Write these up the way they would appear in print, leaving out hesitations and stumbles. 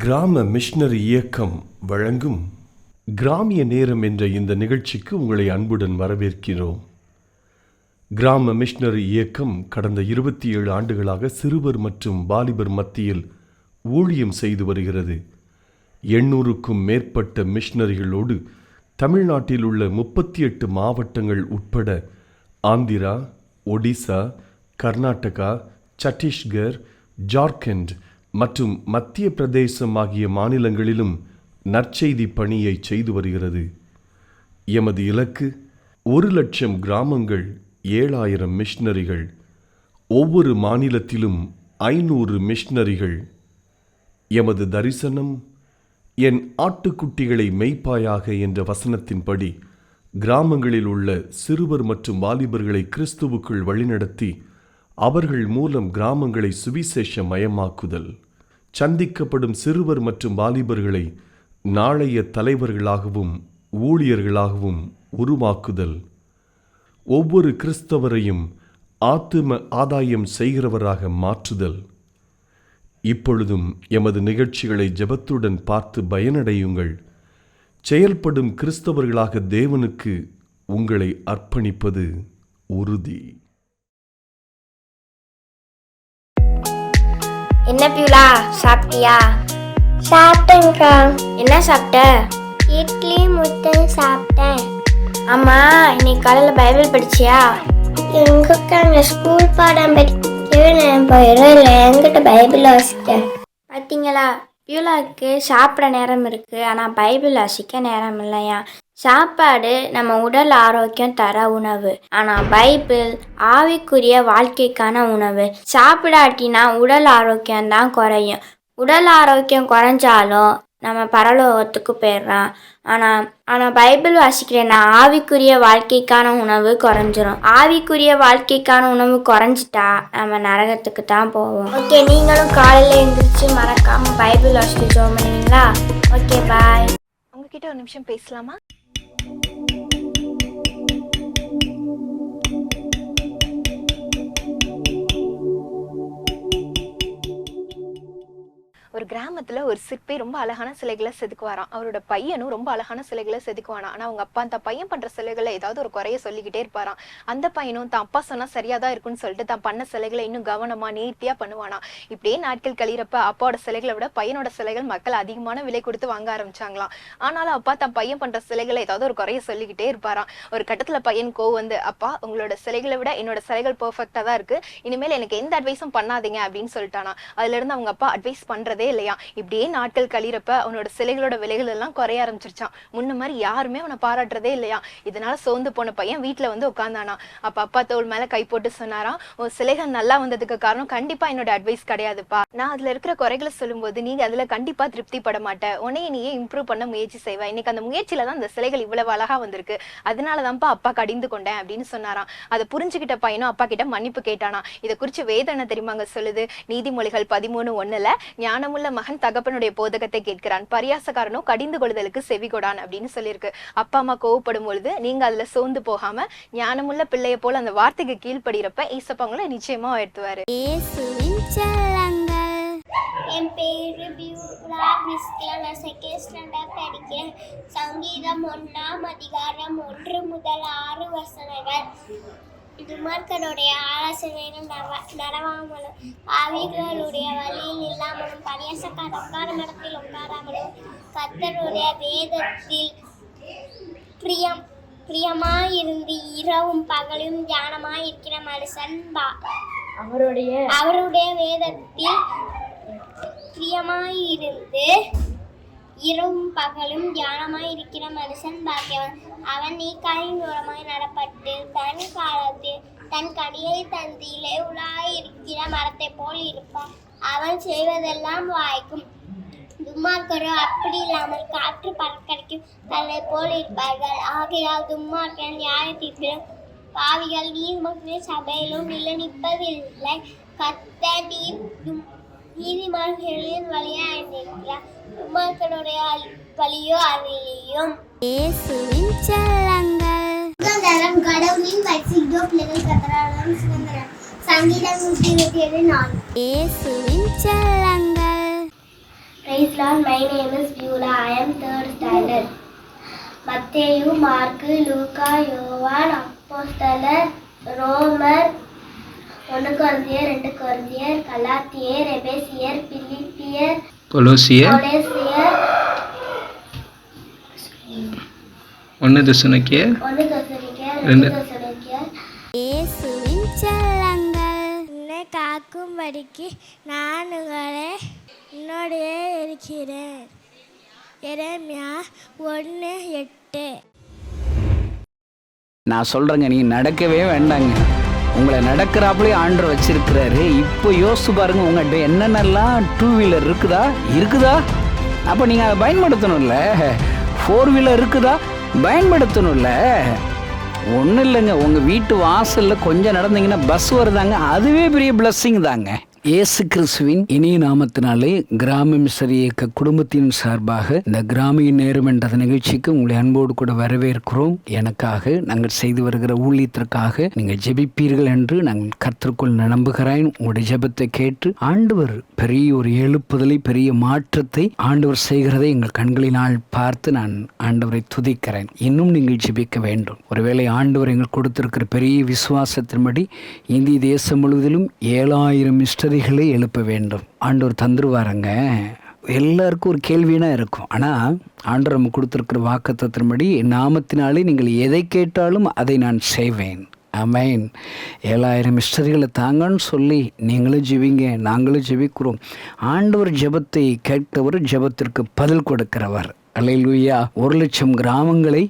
கிராம மிஷனரி இயக்கம் வழங்கும் கிராமிய நேரம் என்ற இந்த நிகழ்ச்சிக்கு உங்களை அன்புடன் வரவேற்கிறோம். கிராம மிஷனரி இயக்கம் கடந்த 27 ஆண்டுகளாக சிறுவர் மற்றும் வாலிபர் மத்தியில் ஊழியம் செய்து வருகிறது. 800க்கும் மேற்பட்ட மிஷனரிகளோடு தமிழ்நாட்டில் உள்ள 38 மாவட்டங்கள் உட்பட ஆந்திரா, ஒடிசா, கர்நாடகா, சத்தீஸ்கர், ஜார்க்கண்ட் மற்றும் மத்திய பிரதேசம் ஆகிய மாநிலங்களிலும் நற்செய்தி பணியை செய்து வருகிறது. எமது இலக்கு 1,00,000 கிராமங்கள், 7,000 மிஷனரிகள், ஒவ்வொரு மாநிலத்திலும் 500 மிஷனரிகள். எமது தரிசனம் என் ஆட்டுக்குட்டிகளை மேய்ப்பாயாக என்ற வசனத்தின்படி கிராமங்களில் உள்ள சிறுவர் மற்றும் வாலிபர்களை கிறிஸ்துவுக்குள் வழிநடத்தி அவர்கள் மூலம் கிராமங்களை சுவிசேஷ மயமாக்குதல், சந்திக்கப்படும் சிறுவர் மற்றும் வாலிபர்களை நாளைய தலைவர்களாகவும் ஊழியர்களாகவும் உருவாக்குதல், ஒவ்வொரு கிறிஸ்தவரையும் ஆத்தும ஆதாயம் செய்கிறவராக மாற்றுதல். இப்பொழுதும் எமது நிகழ்ச்சிகளை ஜெபத்துடன் பார்த்து பயனடையுங்கள். செயல்படும் கிறிஸ்தவர்களாக தேவனுக்கு உங்களை அர்ப்பணிப்பது உறுதி. என்ன பியூலா, சாப்பிட்டியா? சாப்பிட்டேன்க்கா. என்ன சாப்பிட்ட? இட்லி முட்டை சாப்பிட்டேன். ஆமா, இன்னைக்கு காலையில் பைபிள் படிச்சியா? எங்கக்கா அங்கே ஸ்கூல் பாடம் படிக்கவே நான் போயிடும் இல்லை, என்கிட்ட பைபிள் வாசிட்டேன். பார்த்தீங்களா, பியூலாவுக்கு சாப்பிட நேரம் இருக்குது, ஆனால் பைபிள் வாசிக்க நேரம் இல்லையா. சாப்பாடு நம்ம உடல் ஆரோக்கியம் தர உணவு, ஆனால் பைபிள் ஆவிக்குரிய வாழ்க்கைக்கான உணவு. சாப்பிடாட்டினா உடல் ஆரோக்கியம்தான் குறையும். உடல் ஆரோக்கியம் குறைஞ்சாலும் நம்ம பரலோகத்துக்கு போயிடுறான். ஆனால் பைபிள் வாசிக்கிறேன்னா ஆவிக்குரிய வாழ்க்கைக்கான உணவு குறைஞ்சிரும். ஆவிக்குரிய வாழ்க்கைக்கான உணவு குறைஞ்சிட்டா நம்ம நரகத்துக்கு தான் போவோம். ஓகே, நீங்களும் காலையில் எழுந்திரிச்சு மறக்காமல் பைபிள் வாசித்து ஜெபம் பண்ணுவீங்களா? ஓகே, பாய். உங்ககிட்ட ஒரு நிமிஷம் பேசலாமா? ஒரு கிராமத்துல ஒரு சிற்பி ரொம்ப அழகான சிலைகளை செதுக்குவாராம். அவரோட பையனும் ரொம்ப அழகான சிலைகளை செதுக்குவானா. ஆனா அவங்க அப்பா அந்த பையன் பண்ற சிலைகளை ஏதாவது ஒரு குறைய சொல்லிக்கிட்டே இருப்பாராம். அந்த பையனும் தான் அப்பா சொன்னா சரியாதான் இருக்குன்னு சொல்லிட்டு தான் பண்ண சிலைகளை இன்னும் கவனமா நேர்த்தியா பண்ணுவானா. இப்படியே நாட்கள் கழிறப்ப அப்பாவோட சிலைகளை விட பையனோட சிலைகள் மக்கள் அதிகமான விலை கொடுத்து வாங்க ஆரம்பிச்சாங்களாம். ஆனாலும் அப்பா தான் பையன் பண்ற சிலைகளை ஏதாவது ஒரு குறைய சொல்லிக்கிட்டே இருப்பாராம். ஒரு கட்டத்துல பையன் கோவம் வந்து, அப்பா உங்களோட சிலைகளை விட என்னோட சிலைகள் பெர்ஃபெக்டா தான் இருக்கு, இனிமேல் எனக்கு எந்த அட்வைஸும் பண்ணாதீங்க அப்படின்னு சொல்லிட்டானா. அதுல இருந்து அவங்க அப்பா அட்வைஸ் பண்றதே இல்லையா. இப்படியே நாட்கள் கழிறப்ப அவனோட சிலைகளோட விலைகள் எல்லாம் குறைய ஆரம்பிச்சிருச்சான். முன்ன மாதிரி யாருமே அவனை பாராட்டுறதே இல்லையா. இதனால சோர்ந்து போன பையன் வீட்டுல வந்து உட்கார்ந்தானா. அப்ப அப்பா தோள் மேல கை போட்டு சொன்னாராம், உன் சிலைகள் நல்லா வந்ததுக்கு காரணம் கண்டிப்பா என்னோட அட்வைஸ் கிடையாதுப்பா. நான் அதுல இருக்கிற குறைகளை சொல்லும் போது நீங்க அதுல கண்டிப்பா திருப்தி பட மாட்டேன். உன்னைய நீயே இம்ப்ரூவ் பண்ண முயற்சி செய்வ. இன்னைக்கு அந்த முயற்சியில தான் அந்த சிலைகள் இவ்வளவு அழகா வந்திருக்கு. அதனாலதான்ப்பா அப்பா கடிந்து கொண்டேன் அப்படின்னு சொன்னாராம். அதை புரிஞ்சுக்கிட்ட பையனும் அப்பா கிட்ட மன்னிப்பு கேட்டானா. இதை குறிச்சு வேதம் என்ன தெரியுமாங்க சொல்லுது? நீதிமொழிகள் 13:1 ஞானமுள்ள மகன் தகப்பனுடைய போதகத்தை கேட்கிறான், பரியாசக்காரனோ கடிந்து கொள்ளுதலுக்கு செவிகொடான் அப்படின்னு சொல்லியிருக்கு. அப்பா அம்மா கோவப்படும் பொழுது நீங்க அதுல சோர்ந்து போகாம ஞானமுள்ள பிள்ளைய போல அந்த வார்த்தைக்கு கீழ்படுகிறப்ப ஈசப்பாங்களை நிச்சயமா உயர்த்துவாரு. என் பேரு பியூலா பிஸ்கிலா. நான் செகண்ட் ஸ்டாண்டர்ட் படிக்கிறேன். சங்கீதம் 1ஆம் அதிகாரம் 1 முதல் 6 வசனங்கள். துன்மார்க்கருடைய ஆலோசனையில் நடவாமலும் பாவிகளுடைய வழியில் இல்லாமலும் பரியாசக்கார உட்காரும் இடத்தில் உட்காராமலும் கர்த்தருடைய வேதத்தில் பிரியமாயிருந்து இரவும் பகலும் தியானமாயிருக்கிற மனுஷன் அவருடைய வேதத்தில் பிரியமாயிருந்து இரவும் பகலும் தியானமாயிருக்கிற மனுஷன் பாக்கியவன். அவன் நீக்காயின் தூரமாய் நடப்பட்டு தன் காலத்தில் தன் கனியை தந்தியிலே உலாயிருக்கிற மரத்தை போல் இருப்பான். அவன் செய்வதெல்லாம் வாய்க்கும். துன்மார்க்கரோ அப்படி இல்லாமல் காற்று பறக்கடிக்கும் தன்னை போல் இருப்பார்கள். ஆகையால் துன்மார்க்கன் நியாய தீர்ப்பிலும் பாவிகள் நீதிமன்ற சபையிலும் நிற்பதில்லை. கர்த்தர் நீதிமான்களின் வழியாய் இருக்கிறார், துன்மார்க்கருடைய வழியோ அறியும். இயேசுவின் செல்லங்கள். கடவுளின் பரிசுத்தோ பிள்ளைகள் கர்த்தரால் சுதந்திரம். சங்கீதம் 127:4. இயேசுவின் செல்லங்கள். Praise Lord, my name is Vyula. I am 3rd standard. மத்தேயு, மார்க்கு, லூக்கா, யோவான், அப்போஸ்தலர், ரோமர், 1 கொரிந்தியர், 2 கொரிந்தியர், கலாத்தியர், எபேசியர், பிலிப்பியர், கொலோசியர், 1 தெசலோனிக்கேயர், 2 தெசலோனிக்கேயர். இயேசுவின் செல்லங்கள் என்னை காக்கும்படிக்கு நான் உன்னோடே இருக்கிறேன். எரேமியா 1:8. நான் சொல்கிறேங்க, நீங்கள் நடக்கவே வேண்டாங்க. உங்களை நடக்கிறாப்புலேயே ஆண்டவர் வச்சிருக்கிறாரு. இப்போ யோசிச்சு பாருங்கள், உங்கள்கிட்ட என்னென்னலாம் 2 வீலர் இருக்குதா? அப்போ நீங்கள் அதை பயன்படுத்தணும்ல. 4 வீலர் இருக்குதா? பயன்படுத்தணும்ல. ஒன்றும் இல்லைங்க, உங்கள் வீட்டு வாசலில் கொஞ்சம் நடந்தீங்கன்னா பஸ் வருதாங்க, அதுவே பெரிய பிளஸ்ஸிங் தாங்க. இயேசு கிறிஸ்துவின் இனிய நாமத்தினாலே கிராம மிஷனரி இயக்க குடும்பத்தின் சார்பாக இந்த கிராமிய நேரம் என்ற நிகழ்ச்சிக்கு உங்களை அன்போடு கூட வரவேற்கிறோம். எனக்காக நாங்கள் செய்து வருகிற ஊழியத்திற்காக நீங்கள் ஜெபிப்பீர்கள் என்று நாங்கள் கர்த்தருக்குள் நம்புகிறேன். உங்களுடைய ஜெபத்தை கேட்டு ஆண்டவர் பெரிய ஒரு எழுப்புதலை, பெரிய மாற்றத்தை ஆண்டவர் செய்கிறதை எங்கள் கண்களினால் பார்த்து நான் ஆண்டவரை துதிக்கிறேன். இன்னும் நீங்கள் ஜெபிக்க வேண்டும். ஒருவேளை ஆண்டவர் எங்கள் கொடுத்திருக்கிற பெரிய விசுவாசத்தின்படி இந்திய தேசம் முழுவதிலும் 7000 மிஸ்டரிகளை எழுப்ப வேண்டும். ஆண்டவர் தந்துருவாருங்க. எல்லாருக்கும் ஒரு கேள்வினா இருக்கும். ஆனால் ஆண்டவர் நம்ம கொடுத்துருக்கிற வாக்குத்தத்தின்படி என் நாமத்தினாலே நீங்கள் எதை கேட்டாலும் அதை நான் செய்வேன். ஆமென். 7000 மிஸ்டரிகளை தாங்கன்னு சொல்லி நீங்களும் ஜெபிங்க, நாங்களும் ஜெபிக்கிறோம். ஆண்டவர் ஜெபத்தை கேட்கிறவர், ஜெபத்திற்கு பதில் கொடுக்கிறவர். அல்லேலூயா. 1,00,000 கிராமங்களை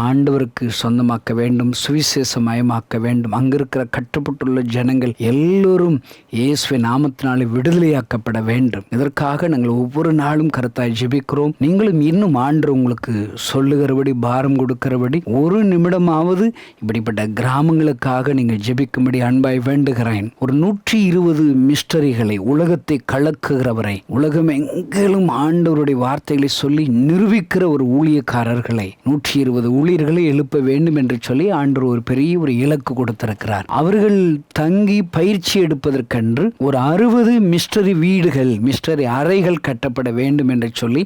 ஆண்டவருக்கு சொந்தமாக்க வேண்டும், சுவிசேஷமயமாக்க வேண்டும். அங்கே இருக்கிற கட்டப்பட்டுள்ள ஜனங்கள் எல்லோரும் இயேசுவின் நாமத்தினாலே விடுதலையாக்கப்பட வேண்டும். இதற்காக நாங்கள் ஒவ்வொரு நாளும் கருத்தாய் ஜெபிக்கிறோம். நீங்களும் இன்னும் ஆண்டவர் உங்களுக்கு சொல்லுகிறபடி, பாரம் கொடுக்கிறபடி ஒரு நிமிடமாவது இப்படிப்பட்ட கிராமங்களுக்காக நீங்கள் ஜெபிக்கும்படி அன்பாய் வேண்டுகிறேன். ஒரு 120 மிஸ்டரிகளை, உலகத்தை கலக்குகிறவரை, உலகம் எங்கிலும் ஆண்டவருடைய வார்த்தைகளை சொல்லி நிரூபிக்கிற ஒரு ஊழியக்காரர்களை, 120 ஊழியர்களை எழுப்ப வேண்டும் என்று சொல்லி ஆண்டவர் ஒரு பெரிய ஒரு இலக்கு கொடுத்திருக்கிறார். அவர்கள் தங்கி பயிற்சி எடுப்பதற்கென்று ஒரு 60 மிஸ்டரி வீடுகள், மிஸ்டரி அறைகள் கட்டப்பட வேண்டும் என்று சொல்லி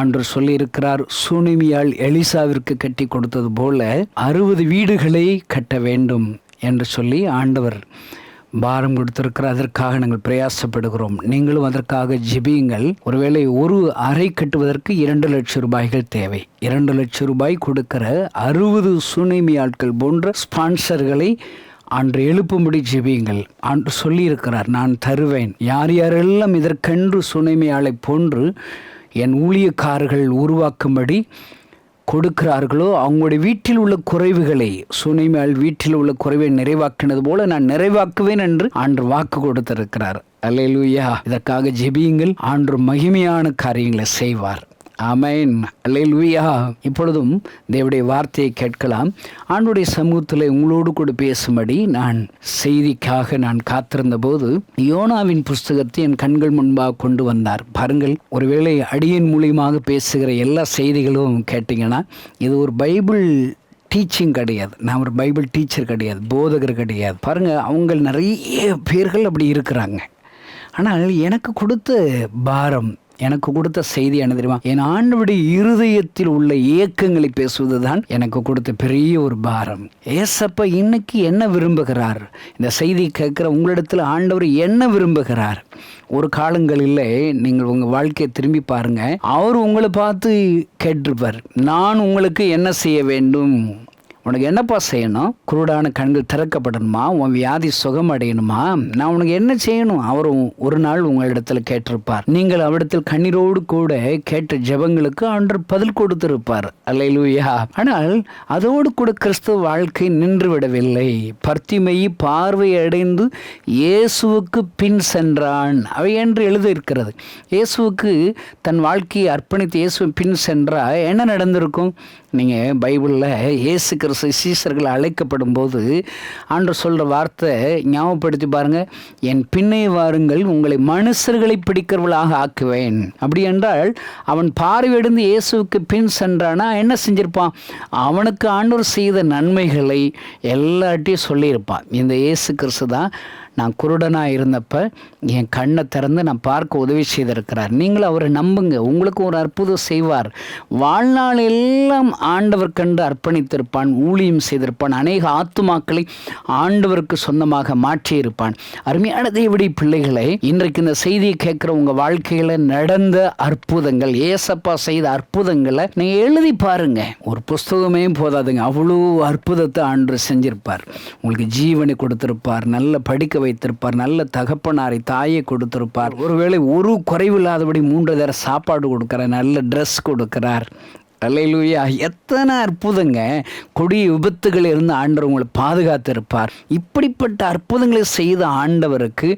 ஆண்டவர் சொல்லி இருக்கிறார். சுனமியால் எலிசாவிற்கு கட்டி கொடுத்தது போல 60 வீடுகளை கட்ட வேண்டும் என்று சொல்லி ஆண்டவர் பாரம் கொடுத்திருக்கிற. அதற்காக நாங்கள் பிரயாசப்படுகிறோம். நீங்களும் அதற்காக ஜெபியுங்கள். ஒருவேளை ஒரு அறை கட்டுவதற்கு 2 லட்சம் ரூபாய்கள் தேவை. 2 லட்சம் ரூபாய் கொடுக்கிற 60 சுனேமி ஆட்கள் போன்ற ஸ்பான்சர்களை அன்று எழுப்பும்படி ஜெபியுங்கள். அன்று சொல்லியிருக்கிறார், நான் தருவேன். யார் யாரெல்லாம் இதற்கென்று சுனேமி ஆளை போன்று என் ஊழியக்காரர்கள் உருவாக்கும்படி கொடுக்கிறார்களோ அவங்களுடைய வீட்டில் உள்ள குறைவுகளை, சுனைமேல் வீட்டில் உள்ள குறைவை நிறைவாக்கினது போல நான் நிறைவாக்குவேன் என்று ஆண்டவர் வாக்கு கொடுத்திருக்கிறார். அல்லேலூயா. இதற்காக ஜெபியுங்கள். ஆண்டவர் மகிமையான காரியங்களை செய்வார். ஆமென். அல்லேலூயா. இப்பொழுதும் தேவனுடைய வார்த்தையை கேட்கலாம். ஆண்டவருடைய சமூகத்தில் உங்களோடு கூட பேசும்படி நான் செய்திக்காக நான் காத்திருந்த போது யோனாவின் புஸ்தகத்தை என் கண்கள் முன்பாக கொண்டு வந்தார். பாருங்கள், ஒருவேளை அடியேன் மூலியமாக பேசுகிற எல்லா செய்திகளும் கேட்டிங்கன்னா இது ஒரு பைபிள் டீச்சிங் கிடையாது. நான் ஒரு பைபிள் டீச்சர் கிடையாது, போதகர் கிடையாது. பாருங்கள், அவங்க நிறைய பேர்கள் அப்படி இருக்கிறாங்க. ஆனால் எனக்கு கொடுத்த பாரம், எனக்கு கொடுத்த செய்தி என்ன தெரியுமா? என் ஆண்டவருடைய இருதயத்தில் உள்ள ஏக்கங்களை பேசுவது தான் எனக்கு கொடுத்த பெரிய ஒரு பாரம். ஏசப்பா இன்னைக்கு என்ன விரும்புகிறார்? இந்த செய்தி கேட்குற உங்களிடத்தில் ஆண்டவர் என்ன விரும்புகிறார்? ஒரு காலங்களில் நீங்கள் உங்கள் வாழ்க்கையை திரும்பி பாருங்க. அவர் உங்களை பார்த்து கேட்டிருப்பார், நான் உங்களுக்கு என்ன செய்ய வேண்டும்? உனக்கு என்னப்பா செய்யணும்? குருடான கண்கள் திறக்கப்படணுமா? உன் வியாதி சுகம் அடையணுமா? நான் உனக்கு என்ன செய்யணும்? அவரும் ஒரு நாள் உங்களிடத்தில் கேட்டிருப்பார். நீங்கள் அவரிடத்தில் கண்ணீரோடு கூட கேட்ட ஜெபங்களுக்கு ஆண்டவர் பதில் கொடுத்திருப்பார். அல்லேலூயா. ஆனால் அதோடு கூட கிறிஸ்துவ வாழ்க்கை நின்று விடவில்லை. பர்த்திமேயு பார்வை அடைந்து இயேசுவுக்கு பின் சென்றான் அவை என்று எழுத இருக்கிறது. இயேசுவுக்கு தன் வாழ்க்கையை அர்ப்பணித்து இயேசு பின் சென்றா என்ன நடந்திருக்கும்? நீங்கள் பைபிளில் இயேசு கிறிஸ்து சீசர்கள் அழைக்கப்படும் போது ஆண்டவர் சொல்கிற வார்த்தை ஞாபகப்படுத்தி பாருங்கள். என் பின்னே வாருங்கள், உங்களை மனுஷர்களை பிடிக்கிறவர்களாக ஆக்குவேன். அப்படி என்றால் அவன் பார்வையடைந்து இயேசுவுக்கு பின் சென்றானா என்ன செஞ்சிருப்பான்? அவனுக்கு ஆண்டவர் செய்த நன்மைகளை எல்லாட்டையும் சொல்லியிருப்பான். இந்த இயேசு கிறிஸ்து தான் நான் குருடனாக இருந்தப்ப என் கண்ணை திறந்து நான் பார்க்க உதவி செய்திருக்கிறார். நீங்களும் அவரை நம்புங்க, உங்களுக்கு ஒரு அற்புதம் செய்வார். வாழ்நாள் எல்லாம் ஆண்டவர் கண்டு அர்ப்பணித்திருப்பான், ஊழியம் செய்திருப்பான், அநேக ஆத்துமாக்களை ஆண்டவருக்கு சொந்தமாக மாற்றியிருப்பான். அருமையான தேவனுடைய பிள்ளைகளை, இன்றைக்கு இந்த செய்தியை கேட்குற உங்கள் வாழ்க்கையில் நடந்த அற்புதங்கள், ஏசப்பா செய்த அற்புதங்களை நீங்கள் எழுதி பாருங்க. ஒரு புஸ்தகமே போதாதுங்க, அவ்வளோ அற்புதத்தை ஆண்டவர் செஞ்சிருப்பார். உங்களுக்கு ஜீவனை கொடுத்திருப்பார், நல்ல படிக்க வைத்திருப்பார், நல்ல தகப்பனாரை தாயை கொடுத்திருப்பார். ஒருவேளை ஒரு குறைவில்லாதபடி 3 தடவை சாப்பாடு கொடுக்கிறார், நல்ல ட்ரெஸ் கொடுக்கிறார். அல்லேலூயா! எத்தனை அற்புதங்க. கொடிய விபத்துகள் இருந்து ஆண்டவர் உங்களை பாதுகாத்திருப்பார். இப்படிப்பட்ட அற்புதங்களை செய்த ஆண்டவருக்கு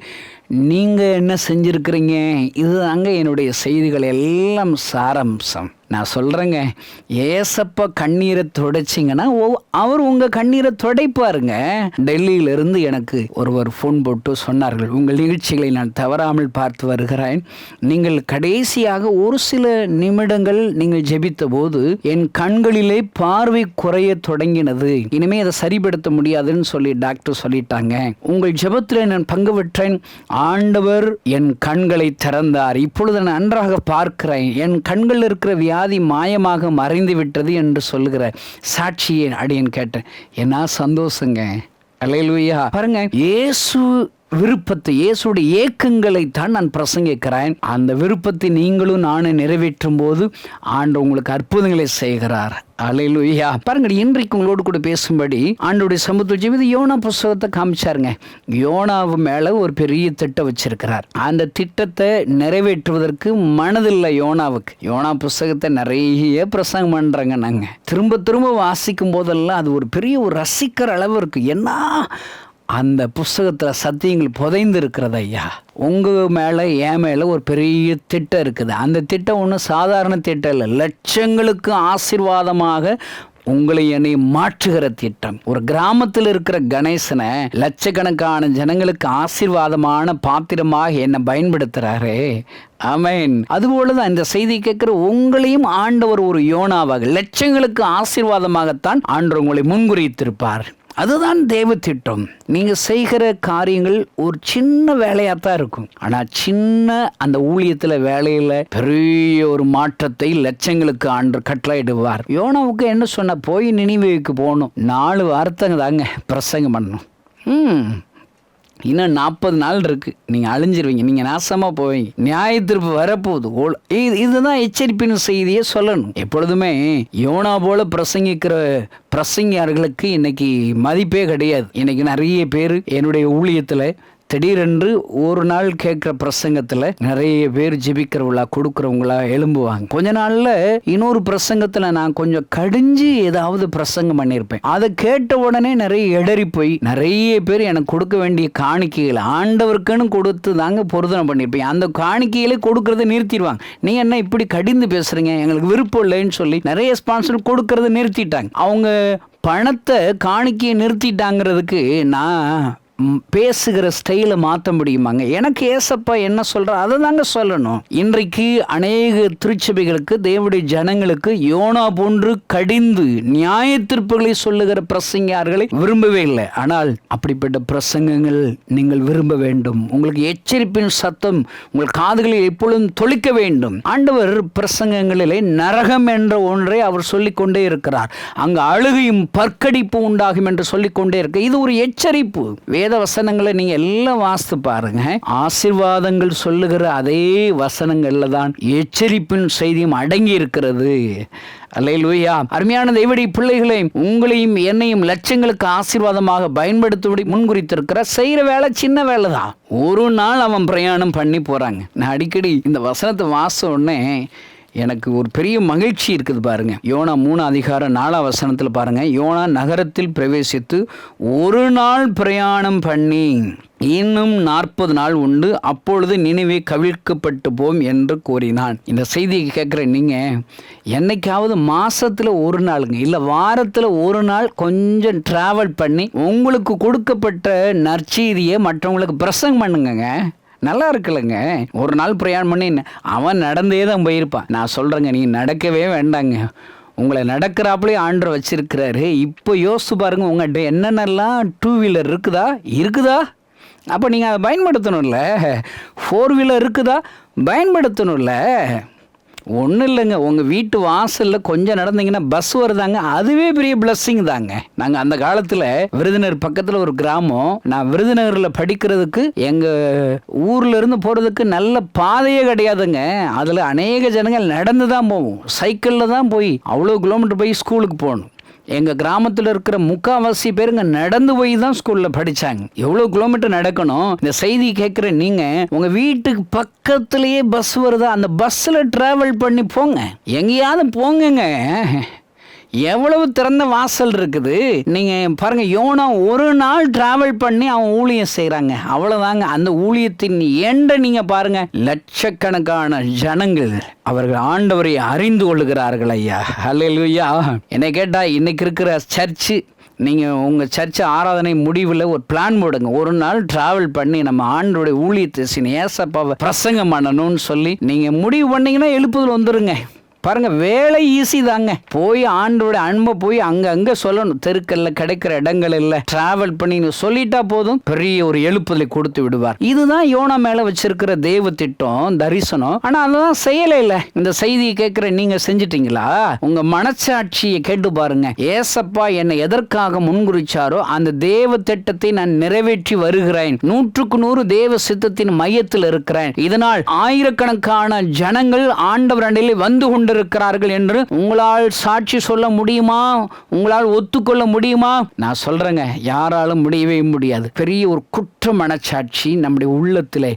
நீங்கள் என்ன செஞ்சுருக்கிறீங்க? இதுதாங்க என்னுடைய செய்திகள் எல்லாம் சாராம்சம். நான் சொல்கிறேங்க, ஏசப்பா கண்ணீரை துடைச்சிங்கன்னா அவர் உங்கள் கண்ணீரை துடைப்பாருங்க. டெல்லியிலிருந்து எனக்கு ஒருவர் ஃபோன் போட்டு சொன்னார்கள், உங்கள் நிகழ்ச்சிகளை நான் தவறாமல் பார்த்து வருகிறேன். நீங்கள் கடைசியாக ஒரு சில நிமிடங்கள் நீங்கள் ஜெபித்த போது என் கண்களிலே பார்வை குறைய தொடங்கினது. இனிமேல் அதை சரிப்படுத்த முடியாதுன்னு சொல்லி டாக்டர் சொல்லிட்டாங்க. உங்கள் ஜெபத்தில் நான் பங்கு பெற்றேன். ஆண்டவர் என் கண்களை திறந்தார். இப்பொழுது நான் நன்றாக பார்க்கிறேன். என் கண்கள் இருக்கிற வியாதி மாயமாக மறைந்து விட்டது என்று சொல்லுகிற சாட்சியை அடியேன் கேட்டேன். என்ன சந்தோஷங்க. அல்லேலூயா! பாருங்க, இயேசு விருப்பத்தை, இயேசுடைய ஏக்கங்களை தான் நான் பிரசங்கிக்கிறேன். அந்த விருப்பத்தை நீங்களும் நானும் நிறைவேற்றும் போது ஆண்டவர் உங்களுக்கு அற்புதங்களை செய்கிறார். அல்லேலூயா! பாருங்க, இன்றைக்கு உங்களோடு கூட பேசும்படி ஆண்டவருடைய சமூகத்தில் ஜெபித்து யோனா புஸ்தகத்தை காமிச்சாருங்க. யோனாவு மேல ஒரு பெரிய திட்டம் வச்சிருக்கிறார். அந்த திட்டத்தை நிறைவேற்றுவதற்கு மனதில்லை யோனாவுக்கு. யோனா புஸ்தகத்தை நிறைய பிரசங்கம் பண்றாங்க. நாங்க திரும்ப திரும்ப வாசிக்கும் போதெல்லாம் அது ஒரு பெரிய ஒரு ரசிக்கிற அளவு இருக்கு. என்ன அந்த புஸ்தகத்தில் சத்தியங்கள் புதைந்து இருக்கிறது ஐயா. உங்கள் மேலே என் மேலே ஒரு பெரிய திட்டம் இருக்குது. அந்த திட்டம் ஒன்றும் சாதாரண திட்டம் இல்லை, லட்சங்களுக்கு ஆசீர்வாதமாக உங்களை என்னை மாற்றுகிற திட்டம். ஒரு கிராமத்தில் இருக்கிற கணேசனை லட்சக்கணக்கான ஜனங்களுக்கு ஆசீர்வாதமான பாத்திரமாக என்னை பயன்படுத்துகிறாரே. ஆமென். அதுபோலதான் இந்த செய்தி கேட்கிற உங்களையும் ஆண்டவர் ஒரு யோனாவாக லட்சங்களுக்கு ஆசீர்வாதமாகத்தான் ஆண்டவர் உங்களை முன்குறித்திருப்பார். அதுதான் தேவ திட்டம். நீங்க செய்கிற காரியங்கள் ஒரு சின்ன வேலையாக தான் இருக்கும். ஆனா சின்ன அந்த ஊழியத்துல வேலையில பெரிய ஒரு மாற்றத்தை லட்சங்களுக்கு ஆண்டு கட்டளையிடுவார். யோனாவுக்கு என்ன சொன்ன, போய் நினிவேவுக்கு போகணும். 4 வார்த்தைங்க தாங்க பிரசங்கம் பண்ணணும். இன்னும் 40 நாள் இருக்கு, நீங்கள் அழிஞ்சிருவீங்க, நீங்கள் நாசமாக போவீங்க, நியாய தீர்ப்பு வரப்போகுது. இதுதான் எச்சரிப்பின் செய்தியை சொல்லணும். எப்பொழுதுமே யோனா போல பிரசங்கிக்கிற பிரசங்கியார்களுக்கு இன்னைக்கு மதிப்பே கிடையாது. இன்னைக்கு நிறைய பேர் என்னுடைய ஊழியத்தில் திடீரென்று ஒரு நாள் கேட்குற பிரசங்கத்தில் நிறைய பேர் ஜெபிக்கிறவங்களா கொடுக்குறவங்களா எழும்புவாங்க. கொஞ்ச நாளில் இன்னொரு பிரசங்கத்தில் நான் கொஞ்சம் கடிஞ்சு ஏதாவது பிரசங்கம் பண்ணியிருப்பேன். அதை கேட்ட உடனே நிறைய இடறி போய் நிறைய பேர் எனக்கு கொடுக்க வேண்டிய காணிக்கைகளை ஆண்டவருக்குன்னு கொடுத்து தாங்க பொருத்தனை பண்ணியிருப்பேன். அந்த காணிக்கைகளை கொடுக்கறத நிறுத்திடுவாங்க. நீ என்ன இப்படி கடிந்து பேசுறீங்க, எங்களுக்கு விருப்பம் இல்லைன்னு சொல்லி நிறைய ஸ்பான்சர் கொடுக்கறத நிறுத்திட்டாங்க. அவங்க பணத்தை காணிக்கையை நிறுத்திட்டாங்கிறதுக்கு நான் பேசுகிற ஸ்டைலை மாற்ற முடியுமாங்க? எனக்கு ஏசப்பா என்ன சொல்ற அதை தாங்க சொல்லணும். இன்றைக்கு அநேக திருச்சபைகளுக்கு, தேவனுடைய ஜனங்களுக்கு யோனா போன்று கடிந்து நியாய தீர்ப்புகளை சொல்லுகிற பிரசங்கியார்களை விரும்பவே இல்லை. ஆனால் அப்படிப்பட்ட பிரசங்கங்கள் நீங்கள் விரும்ப வேண்டும். உங்களுக்கு எச்சரிப்பின் சத்தம் உங்கள் காதுகளில் எப்பொழுதும் தொளிக்க வேண்டும். ஆண்டவர் பிரசங்கங்களிலே நரகம் என்ற ஒன்றை அவர் சொல்லிக்கொண்டே இருக்கிறார். அங்கு அழுகையும் பற்கடிப்பு உண்டாகும் என்று சொல்லிக்கொண்டே இருக்க. இது ஒரு எச்சரிப்பு. வேத வசனங்களை நீங்க எல்லாம் வாசித்து பாருங்க. ஆசீர்வாதங்கள் சொல்லுகிற அதே வசனங்கள்ல தான் எச்சரிப்பின் செய்தியும் அடங்கி இருக்கிறது. அல்லேலூயா! அருமையான தேவனுடைய பிள்ளைகளை, உங்களையும் என்னையும் லட்சங்களுக்கு ஆசீர்வாதமாக பயன்படுத்தும்படி முன்குறித்திருக்கிற செய்கிற வேலை சின்ன வேலை தான். ஒரு நாள் அவன் பிரயாணம் பண்ணி போறாங்க. நான் அடிக்கடி இந்த வசனத்தை வாச உடனே எனக்கு ஒரு பெரிய மகிழ்ச்சி இருக்குது பாருங்க. யோனா 3:4 பாருங்க. யோனா நகரத்தில் பிரவேசித்து ஒரு நாள் பிரயாணம் பண்ணி இன்னும் 40 நாள் உண்டு, அப்பொழுது நினிவே கவிழ்க்கப்பட்டு போம் என்று கூறினான். இந்த செய்தியை கேட்குற நீங்க என்னைக்காவது மாசத்துல ஒரு நாளுங்க, இல்லை வாரத்தில் ஒரு நாள் கொஞ்சம் டிராவல் பண்ணி உங்களுக்கு கொடுக்கப்பட்ட நற்செய்தியை மற்றவங்களுக்கு பிரசங்கம் பண்ணுங்க. நல்லா இருக்குல்லங்க. ஒரு நாள் பிரயாணம் பண்ணி அவன் நடந்தே தான் போயிருப்பான். நான் சொல்கிறேங்க, நீ நடக்கவே வேண்டாங்க, உங்களை நடக்கிறாப்புலே ஆண்டவர் வச்சிருக்கிறாரு. இப்போ யோசிச்சு பாருங்க, உங்கள்கிட்ட என்னென்னலாம் 2 வீலர் இருக்குதா? அப்போ நீங்கள் அதை பயன்படுத்தணும்ல. 4 வீலர் இருக்குதா, பயன்படுத்தணும்ல. ஒன்றும் இல்லைங்க, உங்கள் வீட்டு வாசலில் கொஞ்சம் நடந்தீங்கன்னா பஸ் வருதாங்க, அதுவே பெரிய பிளஸ்ஸிங் தாங்க. நாங்கள் அந்த காலத்தில் விருதுநகர் பக்கத்தில் ஒரு கிராமம், நான் விருதுநகரில் படிக்கிறதுக்கு எங்கள் ஊரில் இருந்து போகிறதுக்கு நல்ல பாதையே கிடையாதுங்க. அதில் அநேக ஜனங்கள் நடந்து தான் போவோம், சைக்கிளில் தான் போய் அவ்வளோ கிலோமீட்டர் போய் ஸ்கூலுக்கு போகணும். எங்கள் கிராமத்தில் இருக்கிற முக்கால்வாசி பேருங்க நடந்து போய் தான் ஸ்கூலில் படித்தாங்க. எவ்வளோ கிலோமீட்டர் நடக்கணும். இந்த செய்தி கேட்குற நீங்கள் உங்கள் வீட்டுக்கு பக்கத்துலேயே பஸ் வருதா, அந்த பஸ்ஸில் ட்ராவல் பண்ணி போங்க, எங்கேயாவது போங்கங்க. எவ்வளவு திறந்த வாசல் இருக்குது. நீங்கள் பாருங்கள், யோனா ஒரு நாள் டிராவல் பண்ணி அவன் ஊழியம் செய்கிறாங்க, அவ்வளோதாங்க. அந்த ஊழியத்தின் எண்டை நீங்கள் பாருங்கள், லட்சக்கணக்கான ஜனங்கள் அவர்கள் ஆண்டவரை அறிந்து கொள்ளுகிறார்கள். ஐயா ஹல்லேலூயா. என்னை கேட்டால் இன்னைக்கு இருக்கிற சர்ச்சு, நீங்கள் உங்கள் சர்ச்சை ஆராதனை முடிவில் ஒரு பிளான் போடுங்க, ஒரு நாள் ட்ராவல் பண்ணி நம்ம ஆண்டோடைய ஊழியத்தை ஏசப்பாவை பிரசங்கம் பண்ணணும்னு சொல்லி நீங்கள் முடிவு பண்ணிங்கன்னா எழுப்புதல் வந்துடுங்க. பாருங்கள், வேலை ஈஸி தாங்க. போய் ஆண்டோட அன்பை போய் அங்கே சொல்லணும். தெருக்கல்ல கிடைக்கிற இடங்கள் இல்லை, டிராவல் பண்ணி சொல்லிட்டா போதும், பெரிய ஒரு எழுப்புதலை கொடுத்து விடுவார். இதுதான் யோனா மேலே வச்சிருக்கிற தேவ திட்டம், தரிசனம். ஆனால் அதெல்லாம் செய்யலை இல்லை. இந்த செய்தியை கேட்குற நீங்கள் செஞ்சிட்டீங்களா? உங்கள் மனச்சாட்சியை கேட்டு பாருங்க. ஏசப்பா என்னை எதற்காக முன்குறிச்சாரோ அந்த தேவ திட்டத்தை நான் நிறைவேற்றி வருகிறேன். 100க்கு 100 தேவ சித்தத்தின் மையத்தில் இருக்கிறேன். இதனால் ஆயிரக்கணக்கான ஜனங்கள் ஆண்டவர் அண்டையிலே வந்து இருக்கிறார்கள் என்று உங்களால் சாட்சி சொல்ல முடியுமா? உங்களால் ஒத்துக்கொள்ள முடியுமா? நான் சொல்றேங்க, யாராலும் முடியவே முடியாது. பெரிய ஒரு குற்ற மனச்சாட்சி நம்முடைய உள்ளத்திலே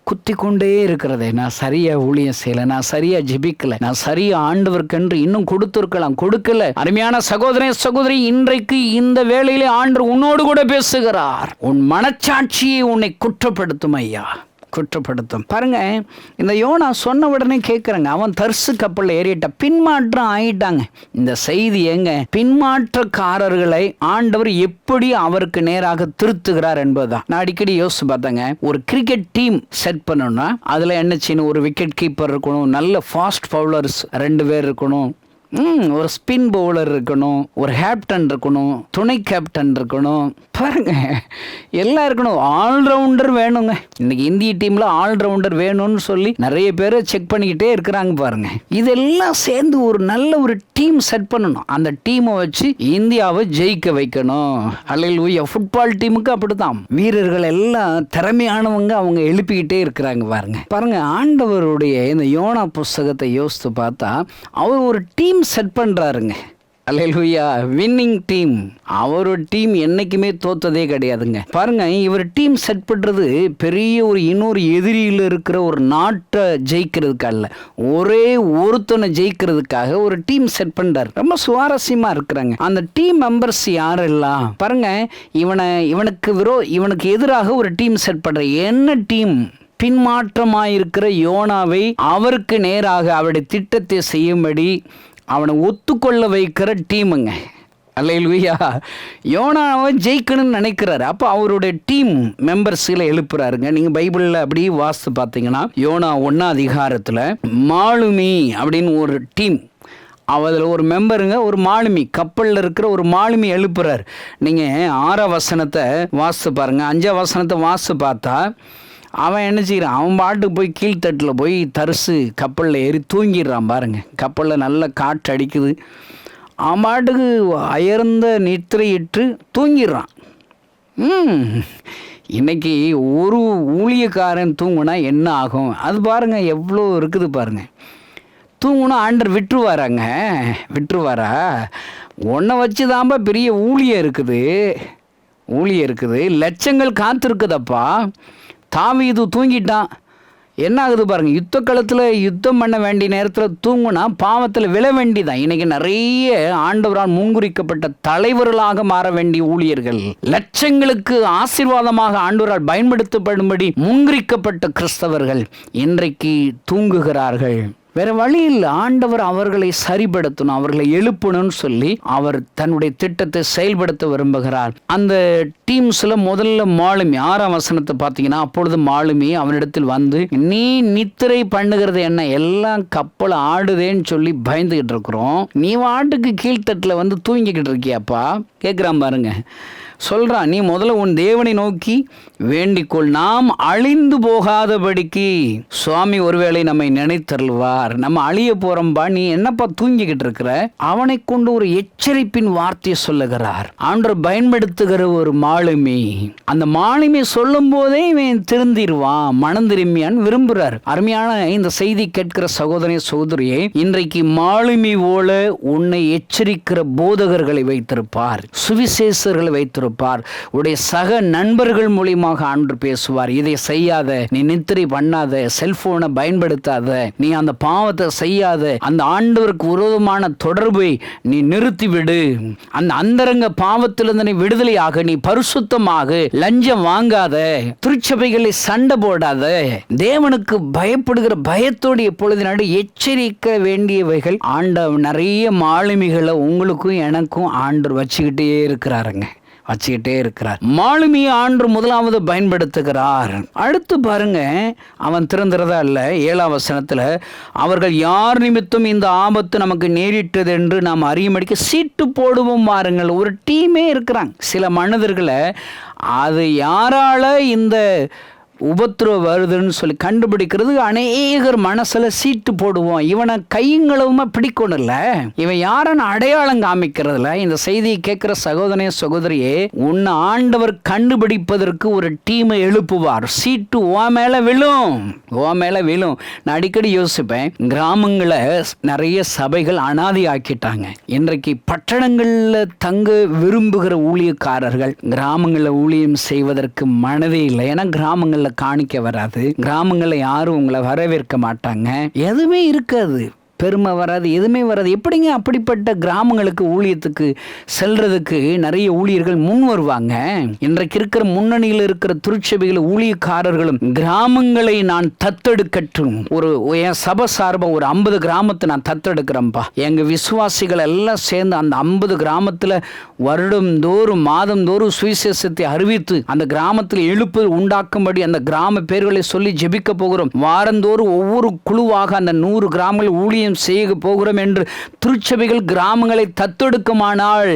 குத்தி கொண்டே இருக்கிறதே. நான் சரியா ஊழியம் செய்யல, நான் சரியா ஜெபிக்கல, நான் சரியா ஆண்டவருக்கென்று இன்னும் கொடுத்திருக்கலாம், கொடுக்கல. அருமையான சகோதரே சகோதரி, இன்றைக்கு இந்த வேளையிலே ஆண்டவர் உன்னோடு கூட பேசுகிறார். உன் மனச்சாட்சியை உன்னை குற்றப்படுத்தும் ஐயா, குற்றப்படுத்தும். பாருங்க, இந்த யோனா சொன்ன உடனே கேட்குறாங்க, அவன் தர்சு கப்பலில் ஏறிட்ட பின்மாற்றம் ஆயிட்டாங்க. இந்த செய்தி எங்க, பின்மாற்றக்காரர்களை ஆண்டவர் எப்படி அவருக்கு நேராக திருத்துகிறார் என்பதுதான். நான் அடிக்கடி யோசிச்சு பார்த்தாங்க, ஒரு கிரிக்கெட் டீம் செட் பண்ணணும்னா அதில் என்ன செய்யணும்? ஒரு விக்கெட் கீப்பர் இருக்கணும், நல்ல ஃபாஸ்ட் பவுலர்ஸ் 2 பேர் இருக்கணும், ஒரு ஸ்பின் பவுலர் இருக்கணும், ஒரு கேப்டன் இருக்கணும், துணை கேப்டன் இருக்கணும். பாருங்க, எல்லாம் இருக்கணும். ஆல்ரவுண்டர் வேணுங்க. இன்னைக்கு இந்திய டீம்ல ஆல்ரவுண்டர் வேணும்னு சொல்லி நிறைய பேரை செக் பண்ணிக்கிட்டே இருக்கிறாங்க. பாருங்க, இதெல்லாம் சேர்ந்து ஒரு நல்ல ஒரு டீம் செட் பண்ணணும். அந்த டீமை வச்சு இந்தியாவை ஜெயிக்க வைக்கணும். அல்லேலூயா. ஃபுட்பால் டீமுக்கு அப்படித்தான். வீரர்கள் எல்லாம் திறமையானவங்க, அவங்க எழுப்பிக்கிட்டே இருக்கிறாங்க. பாருங்க, ஆண்டவருடைய இந்த யோனா புஸ்தகத்தை யோசித்து பார்த்தா அவர் ஒரு டீம் செட் பண்றாருங்க. அல்லேலூயா. Winning team. அவரோட டீம் என்னைக்குமே தோத்ததே கிடையாதுங்க. பாருங்க, இவர் டீம் செட் பண்றது பெரிய ஒரு இன்னொரு எதிரியில் இருக்கிற ஒரு நாட்டை ஜெயிக்கிறதுக்காக இல்ல, ஒரே ஒருத்தனை ஜெயிக்கிறதுக்காக ஒரு டீம் செட் பண்றாரு. ரொம்ப சுவாரஸ்யமா இருக்கிறாங்க. அந்த டீம் மெம்பர்ஸ் யாரெல்லாம் பாருங்க, இவனுக்கு எதிராக ஒரு டீம் செட் பண்ற. என்ன டீம்? பின்மாற்றமாயிருக்கிற யோனாவை அவருக்கு நேராக அவருடைய திட்டத்தை செய்யும்படி அவனை ஒத்துக்கொள்ள வைக்கிற டீமுங்க. அல்லேலூயா. யோனாவை ஜெயிக்கணும்னு நினைக்கிறாரு. அப்போ அவருடைய டீம் மெம்பர்ஸில் எழுப்புறாருங்க. நீங்கள் பைபிளில் அப்படியே வாசித்து பார்த்தீங்கன்னா யோனா 1ஆம் அதிகாரத்தில் மாலுமி அப்படின்னு ஒரு டீம், அதில் ஒரு மெம்பருங்க, ஒரு மாலுமி, கப்பலில் இருக்கிற ஒரு மாலுமி எழுப்புறார். நீங்கள் 6ஆம் வசனத்தை வாசித்து பாருங்கள். 5ஆம் வசனத்தை வாசித்து பார்த்தா அவன் என்ன செய்கிறான்? அவன் பாட்டுக்கு போய் கீழ்த்தட்டில் போய் தரிசு கப்பலில் ஏறி தூங்கிடுறான். பாருங்க, கப்பலில் நல்ல காற்று அடிக்குது, அவன் பாட்டுக்கு அயர்ந்த நித்திரையிட்டு தூங்கிடுறான். இன்னைக்கு ஒரு ஊழியக்காரன் தூங்குனா என்ன ஆகும்? அது பாருங்க, எவ்வளோ இருக்குது பாருங்க. தூங்குனா ஆண்டர் விட்டுருவாரா? ஒன்றை வச்சு தான்ப்பா பெரிய ஊழியம் இருக்குது, லட்சங்கள் காத்திருக்குதப்பா. தாவீது தூங்கிட்டான், என்ன ஆகுது பாருங்க. யுத்த காலத்தில் யுத்தம் பண்ண வேண்டிய நேரத்தில் தூங்குனா பாவத்தில் விழ வேண்டிதான். இன்னைக்கு நிறைய ஆண்டவரால் முன்குறிக்கப்பட்ட தலைவர்களாக மாற வேண்டிய ஊழியர்கள், லட்சங்களுக்கு ஆசீர்வாதமாக ஆண்டவரால் பயன்படுத்தப்படும்படி முன்குறிக்கப்பட்ட கிறிஸ்தவர்கள் இன்றைக்கு தூங்குகிறார்கள். வேற வழி இல்லை. ஆண்டவர் அவர்களை சரிபடுத்தணும், அவர்களை எழுப்பணும்னு சொல்லி அவர் தன்னுடைய திட்டத்தை செயல்படுத்த விரும்புகிறார். அந்த டீம்ஸ்ல முதல்ல மாலுமி, 6ஆம் வசனத்தை பார்த்தீங்கன்னா, அப்பொழுது மாலுமி அவனிடத்தில் வந்து, நீ நித்திரை பண்ணுகிறது என்ன? எல்லாம் கப்பல் ஆடுதேன்னு சொல்லி பயந்துகிட்டு இருக்கிறோம், நீ வாட்டுக்கு கீழ்த்தட்டில் வந்து தூங்கிக்கிட்டு இருக்கியாப்பா கேட்குறான். பாருங்க, சொல்கிறான், நீ முதல்ல உன் தேவனை நோக்கி வேண்டிக்கொள், நாம் அழிந்து போகாதபடிக்கு. சுவாமி ஒருவேளை நம்மை நினைத்தருள்வார். நம்ம அழிய போகிறோம்பா, நீ என்னப்பா தூங்கிக்கிட்டு இருக்கிற? அவனை கொண்டு ஒரு எச்சரிப்பின் வார்த்தையை சொல்லுகிறார். ஆண்டவர் பயன்படுத்துகிற ஒரு மாலுமி. அந்த மாலுமி சொல்லும் போதே இவன் திருந்திடுவான், மனம் திரும்பியான்னு விரும்புகிறார். அருமையான இந்த செய்தி கேட்கிற சகோதரனே சகோதரியே, இன்றைக்கு மாலுமி போல உன்னை எச்சரிக்கிற போதகர்களை வைத்திருப்பார், சுவிசேஷர்களை வைத்திருப்பார். உடைய சக நண்பர்கள் மூலியமாக ஆண்டவர் பேசுவார். இதை செய்யாத, நீ நித்திரை பண்ணாத, செல்போனை பயன்படுத்தாத, நீ அந்த பாவத்தை செய்யாத, அந்த ஆண்டவருக்கு விரோதமான தொடர்பை நீ நிறுத்திவிடு, அந்த அந்தரங்க பாவத்திலிருந்து நீ விடுதலையாக, நீ பரிசுத்தமாக, லஞ்சம் வாங்காத, திருச்சபைகளை சண்டை போடாத, தேவனுக்கு பயப்படுகிற பயத்தோடு எப்பொழுது நடு எச்சரிக்க வேண்டியவைகள் ஆண்டவர் நிறைய மாலுமிகளை உங்களுக்கும் எனக்கும் ஆண்டவர் வச்சுக்கிட்டே இருக்கிறாருங்க, வச்சுக்கிட்டே இருக்கிறார். மாலுமியை ஆண்டு முதலாவது பயன்படுத்துகிறார். அடுத்து பாருங்க, அவன் திறந்துறதா இல்லை. 7ஆம் வசனத்தில், அவர்கள் யார் நிமித்தம் இந்த ஆபத்து நமக்கு நேரிட்டது என்று நாம் அறியும்படிக்கு சீட்டு போடுவோம் பாருங்கள். ஒரு டீமே இருக்கிறாங்க. சில மனிதர்களை அது யாரால இந்த உபத்திரவம் வருதுன்னு சொல்லி கண்டுபிடிக்கிறது அநேகர் மனசில் சீட்டு போடுவோம். இவனை கையுங்களவுமா பிடிக்கணும்ல, இவன் யாரன்னு அடையாளம் காமிக்கிறதுல. இந்த செய்தியை கேட்கிற சகோதரனே சகோதரியே, உன்னை ஆண்டவர் கண்டுபிடிப்பதற்கு ஒரு டீமை எழுப்புவார். சீட்டு ஓ மேல விழும், ஓ மேல விழும். நான் அடிக்கடி யோசிப்பேன், கிராமங்களை நிறைய சபைகள் அனாதை ஆக்கிட்டாங்க. இன்றைக்கு பட்டணங்களில் தங்க விரும்புகிற ஊழியக்காரர்கள் கிராமங்களில் ஊழியம் செய்வதற்கு மனதே இல்லை. ஏன்னா கிராமங்கள் காணிக்க வராது, கிராமங்களில் யாரும் உங்களை வரவேற்க மாட்டாங்க, எதுவுமே இருக்காது, பெருமை வராது, எதுவுமே வராது. எப்படிங்க அப்படிப்பட்ட கிராமங்களுக்கு ஊழியத்துக்கு செல்றதுக்கு நிறைய ஊழியர்கள் முன் வருவாங்க? இன்றைக்கு இருக்கிற முன்னணியில் இருக்கிற திருச்சபைகள் ஊழியக்காரர்களும் கிராமங்களை நான் தத்தெடுக்கட்டும், ஒரு என் சபை சார்பாக ஒரு 50 கிராமத்தை நான் தத்தெடுக்கிறேன்ப்பா, எங்க விசுவாசிகள் எல்லாம் சேர்ந்து அந்த 50 கிராமத்தில் வருடந்தோறும் மாதந்தோறும் சுவிசேஷத்தை அறிவித்து அந்த கிராமத்தில் எழுப்பு உண்டாக்கும்படி அந்த கிராம பேர்களை சொல்லி ஜெபிக்க போகிறோம். வாரந்தோறும் ஒவ்வொரு குழுவாக அந்த 100 கிராமங்கள் ஊழியம் செய்ய போகிறோம் என்று திருச்சபைகள் கிராமங்களை தத்தெடுக்குமானால்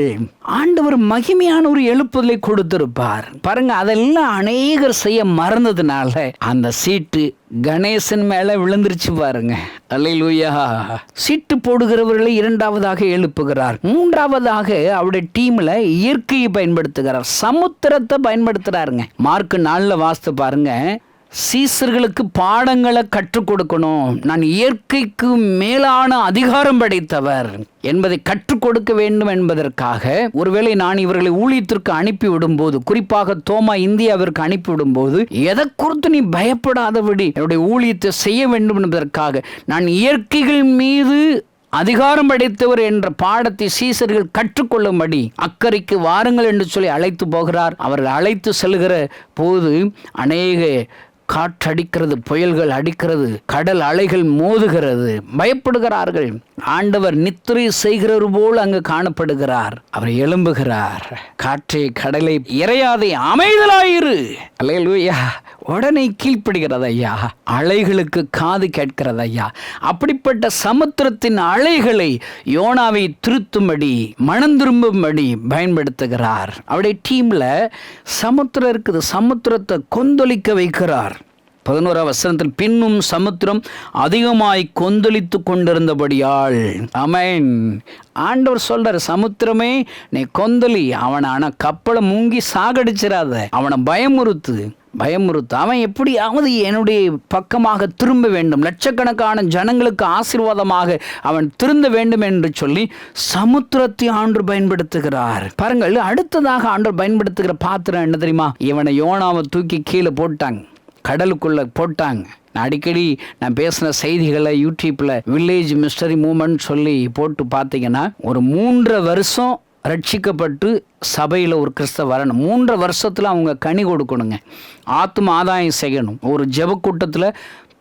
ஆண்டவர் மகிமையான ஒரு எழுப்புதலை கொடுத்திருப்பார். பாருங்க, அதெல்லாம் அநேகர் செய்ய மறந்ததுனால அந்த சீட்டு கணேசன் மேல விழுந்துருச்சு பாருங்க. அல்லேலூயா. சீட்டு போடுகிறவர்களை 2ஆவதாக எழுப்புகிறார். 3ஆவதாக அவருடைய டீம்ல இயற்கையை பயன்படுத்துகிறார், சமுத்திரத்தை பயன்படுத்துறாருங்க. மார்க் 4 வாஸ்து பாருங்க, சீசர்களுக்கு பாடங்களை கற்றுக் கொடுக்கணும், நான் இயற்கைக்கு மேலான அதிகாரம் படைத்தவர் என்பதை கற்றுக் கொடுக்க வேண்டும் என்பதற்காக ஒருவேளை நான் இவர்களை ஊழியத்திற்கு அனுப்பிவிடும் போது, குறிப்பாக தோமா இந்தியாவிற்கு அனுப்பிவிடும் போது, எதை குறித்து நீ பயப்படாதபடி என்னுடைய ஊழியத்தை செய்ய வேண்டும் என்பதற்காக நான் இயற்கைகள் மீது அதிகாரம் படைத்தவர் என்ற பாடத்தை சீசர்கள் கற்றுக்கொள்ளும்படி அக்கறைக்கு வாருங்கள் என்று சொல்லி அழைத்து போகிறார். அவர்கள் அழைத்து செல்கிற போது அநேக காற்றடிக்கிறது, புயல்கள் அடிக்கிறது, கடல் அலைகள் மோதுகிறது, பயப்படுகிறார்கள். ஆண்டவர் நித்திரை செய்கிறவர் போல் அங்கு காணப்படுகிறார். அவர் எழும்புகிறார், காற்றே கடலை இறையாதே அமைதலாயிரு. அல்லேலூயா. உடனே கீழ்ப்படுகிறது ஐயா, அலைகளுக்கு காது கேட்கிறது ஐயா. அப்படிப்பட்ட சமுத்திரத்தின் அலைகளை யோனாவை திருத்தும்படி, மனம் திரும்பும்படி பயன்படுத்துகிறார். அவருடைய டீம்ல சமுத்திரம் இருக்குது, சமுத்திரத்தை கொந்தளிக்க வைக்கிறார். 11ஆம் வசனத்தில், பின்னும் சமுத்திரம் அதிகமாய் கொந்தளித்து கொண்டிருந்தபடியால். ஆமென். ஆண்டவர் சொல்றார், சமுத்திரமே நீ கொந்தளி, அவனை ஆனா கப்பலை முங்கி சாகடிச்சிடாத, அவனை பயமுறுத்து. அவன் எப்படியாவது என்னுடைய பக்கமாக திரும்ப வேண்டும், லட்சக்கணக்கான ஜனங்களுக்கு ஆசீர்வாதமாக அவன் திரும்ப வேண்டும் என்று சொல்லி சமுத்திரத்தை ஆண்டவர் பயன்படுத்துகிறார். பாருங்கள், அடுத்ததாக ஆண்டவர் பயன்படுத்துகிற பாத்திரம் என்ன தெரியுமா? இவனை யோனாவை தூக்கி கீழே போட்டாங்க, கடலுக்குள்ள போட்டாங்க. அடிக்கடி நான் பேசின செய்திகளை யூடியூப்ல வில்லேஜ் மிஸ்டரி மூமெண்ட் சொல்லி போட்டு பார்த்தீங்கன்னா, ஒரு 3 வருஷம் ரட்சிக்கப்பட்டு சபையில் ஒரு கிறிஸ்தவ வரணும். 3 வருஷத்தில் அவங்க கனி கொடுக்கணுங்க, ஆத்ம ஆதாயம் செய்யணும். ஒரு ஜெப கூட்டத்தில்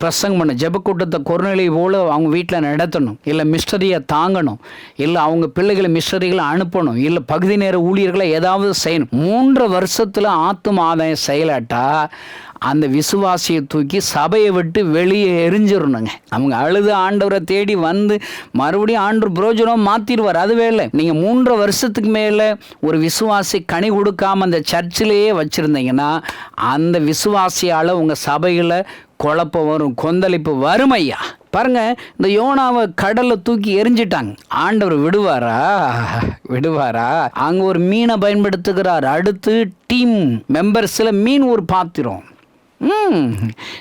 பிரசங்கம் பண்ண ஜெபக்கூட்டத்தை கொர்நேலியை போல் அவங்க வீட்டில் நடத்தணும், இல்லை மிஸ்டரியை தாங்கணும், இல்லை அவங்க பிள்ளைகளை மிஸ்டரிகளை அனுப்பணும், இல்லை பகுதி நேர ஊழியர்களை ஏதாவது செய்யணும். 3 வருஷத்தில் ஆத்தும ஆதாயம் செயலாட்டா அந்த விசுவாசியை தூக்கி சபையை விட்டு வெளியே எரிஞ்சிடணுங்க. அவங்க அழுது ஆண்டவரை தேடி வந்து மறுபடியும் ஆண்டவர் புரோஜனம் மாற்றிடுவார். அதுவே இல்லை, நீங்கள் 3 வருஷத்துக்கு மேலே ஒரு விசுவாசி கனி கொடுக்காமல் அந்த சர்ச்சிலேயே வச்சுருந்தீங்கன்னா அந்த விசுவாசியால் உங்கள் சபையில் குழப்பம் வரும், கொந்தளிப்பு வரும் ஐயா. பாருங்க, இந்த யோனாவை கடல்ல தூக்கி எரிஞ்சிட்டாங்க. ஆண்டவர் விடுவாரா? அங்க ஒரு மீனை பயன்படுத்துகிறார். அடுத்து டீம் மெம்பர்ஸ்ல மீன் ஒரு பாத்திரம்.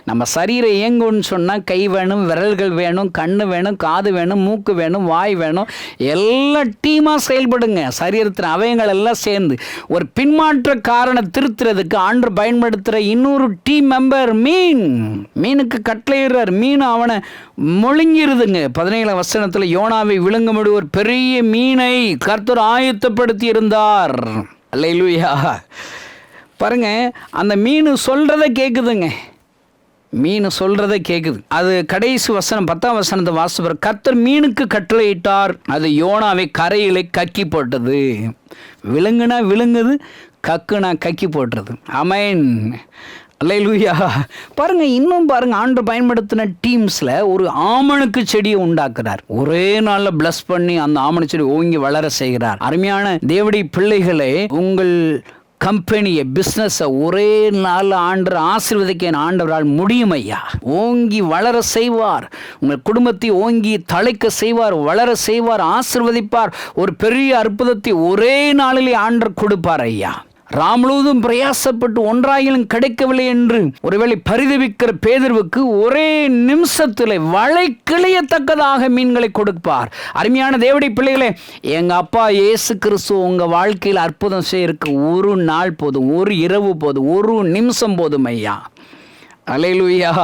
நம்ம சரீரம் இயங்குன்னு சொன்னால் கை வேணும், விரல்கள் வேணும், கண்ணு வேணும், காது வேணும், மூக்கு வேணும், வாய் வேணும், எல்லாம் டீமாக செயல்படுங்க. சரீரத்தின் அவயங்கள் எல்லாம் சேர்ந்து ஒரு பின்மாற்ற காரணம் திருத்துறதுக்கு ஆண்டு பயன்படுத்துகிற இன்னொரு டீம் மெம்பர் மீனுக்கு கட்டளையிடுறார். மீன் அவனை முழுங்கிருதுங்க. 17 வசனத்தில் யோனாவை விழுங்கும்படி ஒரு பெரிய மீனை கர்த்தர் ஆயத்தப்படுத்தி இருந்தார். அல்லேலூயா. பாருங்க, அந்த மீன் சொல்கிறத கேட்குதுங்க. அது கடைசி வசனம் 10ஆம் வசனத்தை வாசிப்பார். கர்த்தர் மீனுக்கு கட்டளையிட்டார், அது யோனாவை கரையிலே கக்கி போட்டது. விழுங்குனா விழுங்குது, கக்குனா கக்கி போட்டுறது. ஆமென். அல்லேலூயா. பாருங்க, இன்னும் பாருங்க, ஆண்டவர் பயன்படுத்தின டீம்ஸில் ஒரு ஆமணக்கு செடியை உண்டாக்குறார். ஒரே நாளில் பிளஸ் பண்ணி அந்த ஆமணக்கு செடி ஓங்கி வளர செய்கிறார். அருமையான தேவனுடைய பிள்ளைகளே, உங்கள் கம்பெனியை, பிஸ்னஸை ஒரே நாள் ஆண்டவர் ஆசீர்வதிக்க ஆண்டவரால் முடியும் ஐயா. ஓங்கி வளர செய்வார். உங்கள் குடும்பத்தை ஓங்கி தழைக்க செய்வார், வளர செய்வார், ஆசீர்வதிப்பார். ஒரு பெரிய அற்புதத்தை ஒரே நாளிலே ஆண்டவர் கொடுப்பார் ஐயா. முழுவதும் பிரயாசப்பட்டு ஒன்றாயிலும் கிடைக்கவில்லை என்று ஒருவேளை பரிதவிக்கிற பேதுருவுக்கு ஒரே நிமிஷத்தில் வளை கிளையத்தக்கதாக மீன்களை கொடுப்பார். அருமையான தேவனுடைய பிள்ளைகளே, எங்க அப்பா இயேசு கிறிஸ்து உங்க வாழ்க்கையில் அற்புதம் செய்யறதுக்கு ஒரு நாள் போதும், ஒரு இரவு போதும், ஒரு நிமிஷம் போதும் ஐயா. அல்லேலூயா.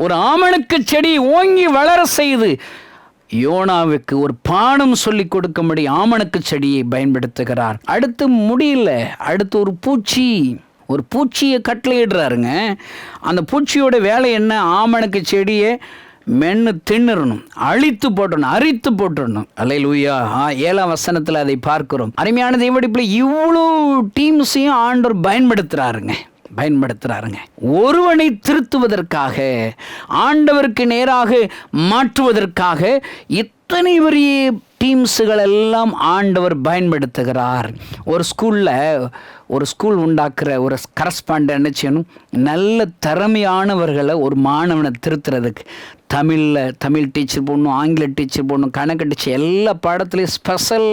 ஒரு ஆமணக்கு செடி ஓங்கி வளர செய்து யோனாவுக்கு ஒரு பாடம் சொல்லி கொடுக்கும்படி ஆமணக்கு செடியை பயன்படுத்துகிறார். அடுத்து முடியல, அடுத்து ஒரு பூச்சியை கட்டளையிடுறாருங்க. அந்த பூச்சியோட வேலை என்ன? ஆமணக்கு செடியை மென்று தின்னுறணும், அழித்து போட்டணும், அரித்து போட்டுடணும். அல்லேலூயா. 7ஆம் வசனத்தில் அதை பார்க்கிறோம். அருமையான தேவனுடைய இவ்வளோ டீம்ஸையும் ஆண்டவர் பயன்படுத்துகிறாருங்க. ஒருவனை திருத்துவதற்காக, ஆண்டவருக்கு நேராக மாற்றுவதற்காக இத்தனை பெரிய டீம்ஸுகள் எல்லாம் ஆண்டவர் பயன்படுத்துகிறார். ஒரு ஸ்கூல் உண்டாக்குற ஒரு கரஸ்பாண்டன்ட் என்ன செய்யணும்? நல்ல திறமையானவர்களை ஒரு மாணவனை திருத்துறதுக்கு தமிழ் டீச்சர் போடணும், ஆங்கில டீச்சர் போடணும், கணக்கு டீச்சர், எல்லா பாடத்துலையும் ஸ்பெஷல்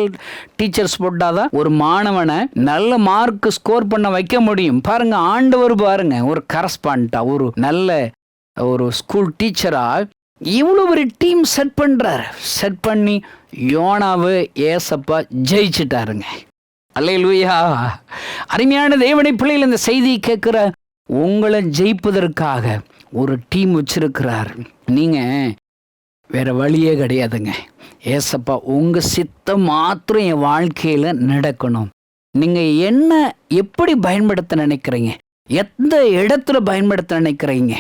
டீச்சர்ஸ் போட்டால் தான் ஒரு மாணவனை நல்ல மார்க் ஸ்கோர் பண்ண வைக்க முடியும். பாருங்கள், ஆண்டவர் ஒரு கரஸ்பாண்டா, ஒரு நல்ல ஒரு ஸ்கூல் டீச்சராக இவ்வளோ ஒரு டீம் செட் பண்ணி யோனாவை ஏசப்பா ஜெயிச்சிட்டாருங்க. அல்லேலூயா. அருமையான தேவனுடைய பிள்ளைகள், இந்த செய்தியை கேட்குற உங்களை ஜெயிப்பதற்காக ஒரு டீம் வச்சிருக்கிறார். நீங்கள் வேற வழியே கிடையாதுங்க. ஏசப்பா உங்கள் சித்தம் மாத்திரம் என் வாழ்க்கையில் நடக்கணும். நீங்கள் என்ன எப்படி பயன்படுத்த நினைக்கிறீங்க? எந்த இடத்துல பயன்படுத்த நினைக்கிறீங்க?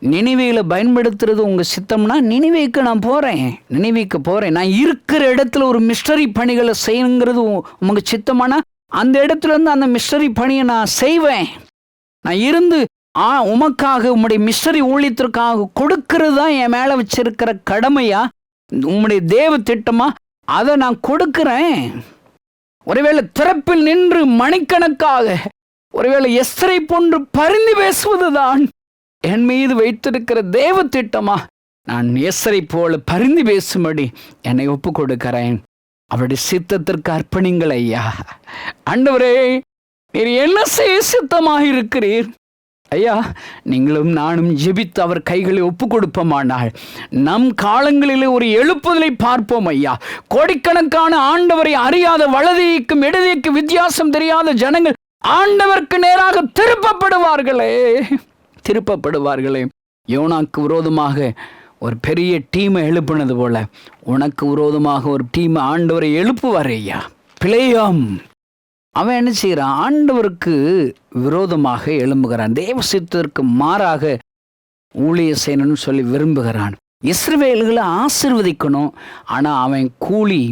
நினைவையில் பயன்படுத்துறது உங்கள் சித்தம்னா நினைவைக்கு நான் போகிறேன். நான் இருக்கிற இடத்துல ஒரு மிஸ்டரி பணிகளை செய்யணுங்கிறது உங்கள் சித்தமானா அந்த இடத்துல இருந்து அந்த மிஸ்டரி பணியை நான் செய்வேன். நான் இருந்து உமக்காக, உம்முடைய மிஸ்டரி ஊழியத்திற்காக கொடுக்கறது தான் என் மேலே வச்சிருக்கிற கடமையா, உம்முடைய தேவ திட்டமா, அதை நான் கொடுக்கிறேன். ஒருவேளை திறப்பில் நின்று மணிக்கணக்காக ஒருவேளை எஸ்தரை போன்று பரிந்து பேசுவதுதான் என் மீது வைத்திருக்கிற தேவ திட்டமா, நான் எஸ்தரை போல பரிந்து பேசும்படி என்னை ஒப்பு கொடுக்கிறேன். அவருடைய சித்தத்திற்கு அர்ப்பணிங்கள் ஐயா. ஆண்டவரே, நீர் என்ன செய்ய சித்தமாக இருக்கிறீர் ஐயா? நீங்களும் நானும் ஜெபித்து அவர் கைகளை ஒப்பு கொடுப்போமானால் நம் காலங்களிலே ஒரு எழுப்புதலை பார்ப்போம் ஐயா. கோடிக்கணக்கான ஆண்டவரை அறியாத, வலதிக்கும் இடதிக்கும் வித்தியாசம் தெரியாத ஜனங்கள் ஆண்டவருக்கு நேராக திருப்பப்படுவார்களே. யோனாக்கு விரோதமாக ஒரு பெரிய டீமை எழுப்புனது போல உனக்கு விரோதமாக ஒரு டீமை ஆண்டவரை எழுப்புவார் ஐயா. பிளேயாம் அவன் என்ன செய்கிறான்? ஆண்டவருக்கு விரோதமாக எழும்புகிறான். தேவ சித்தத்திற்கு மாறாக ஊழிய செய்யணும்னு சொல்லி விரும்புகிறான். இஸ்ரவேல்களை ஆசீர்வதிக்கணும், ஆனால் அவன் கூலி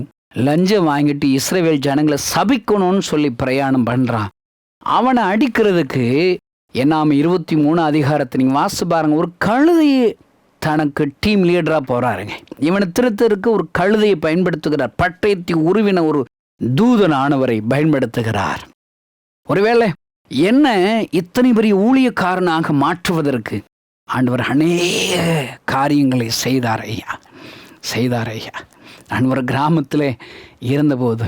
லஞ்சம் வாங்கிட்டு இஸ்ரவேல் ஜனங்களை சபிக்கணும்னு சொல்லி பிரயாணம் பண்ணுறான். அவனை அடிக்கிறதுக்கு என்னாம 23 அதிகாரத்தை நீங்கள் வாசி பாருங்க. ஒரு கழுதையை தனக்கு டீம் லீடராக போகிறாருங்க. இவனை திருத்தருக்கு ஒரு கழுதையை பயன்படுத்துகிறார். பட்டயத்தை உருவின ஒரு தூதனானவரை பயன்படுத்துகிறார். ஒருவேளை என்ன இத்தனை பெரிய ஊழியக்காரனாக மாற்றுவதற்கு ஆண்டவர் அநேக காரியங்களை செய்தார் ஐயா. நான் ஒரு கிராமத்தில் இருந்தபோது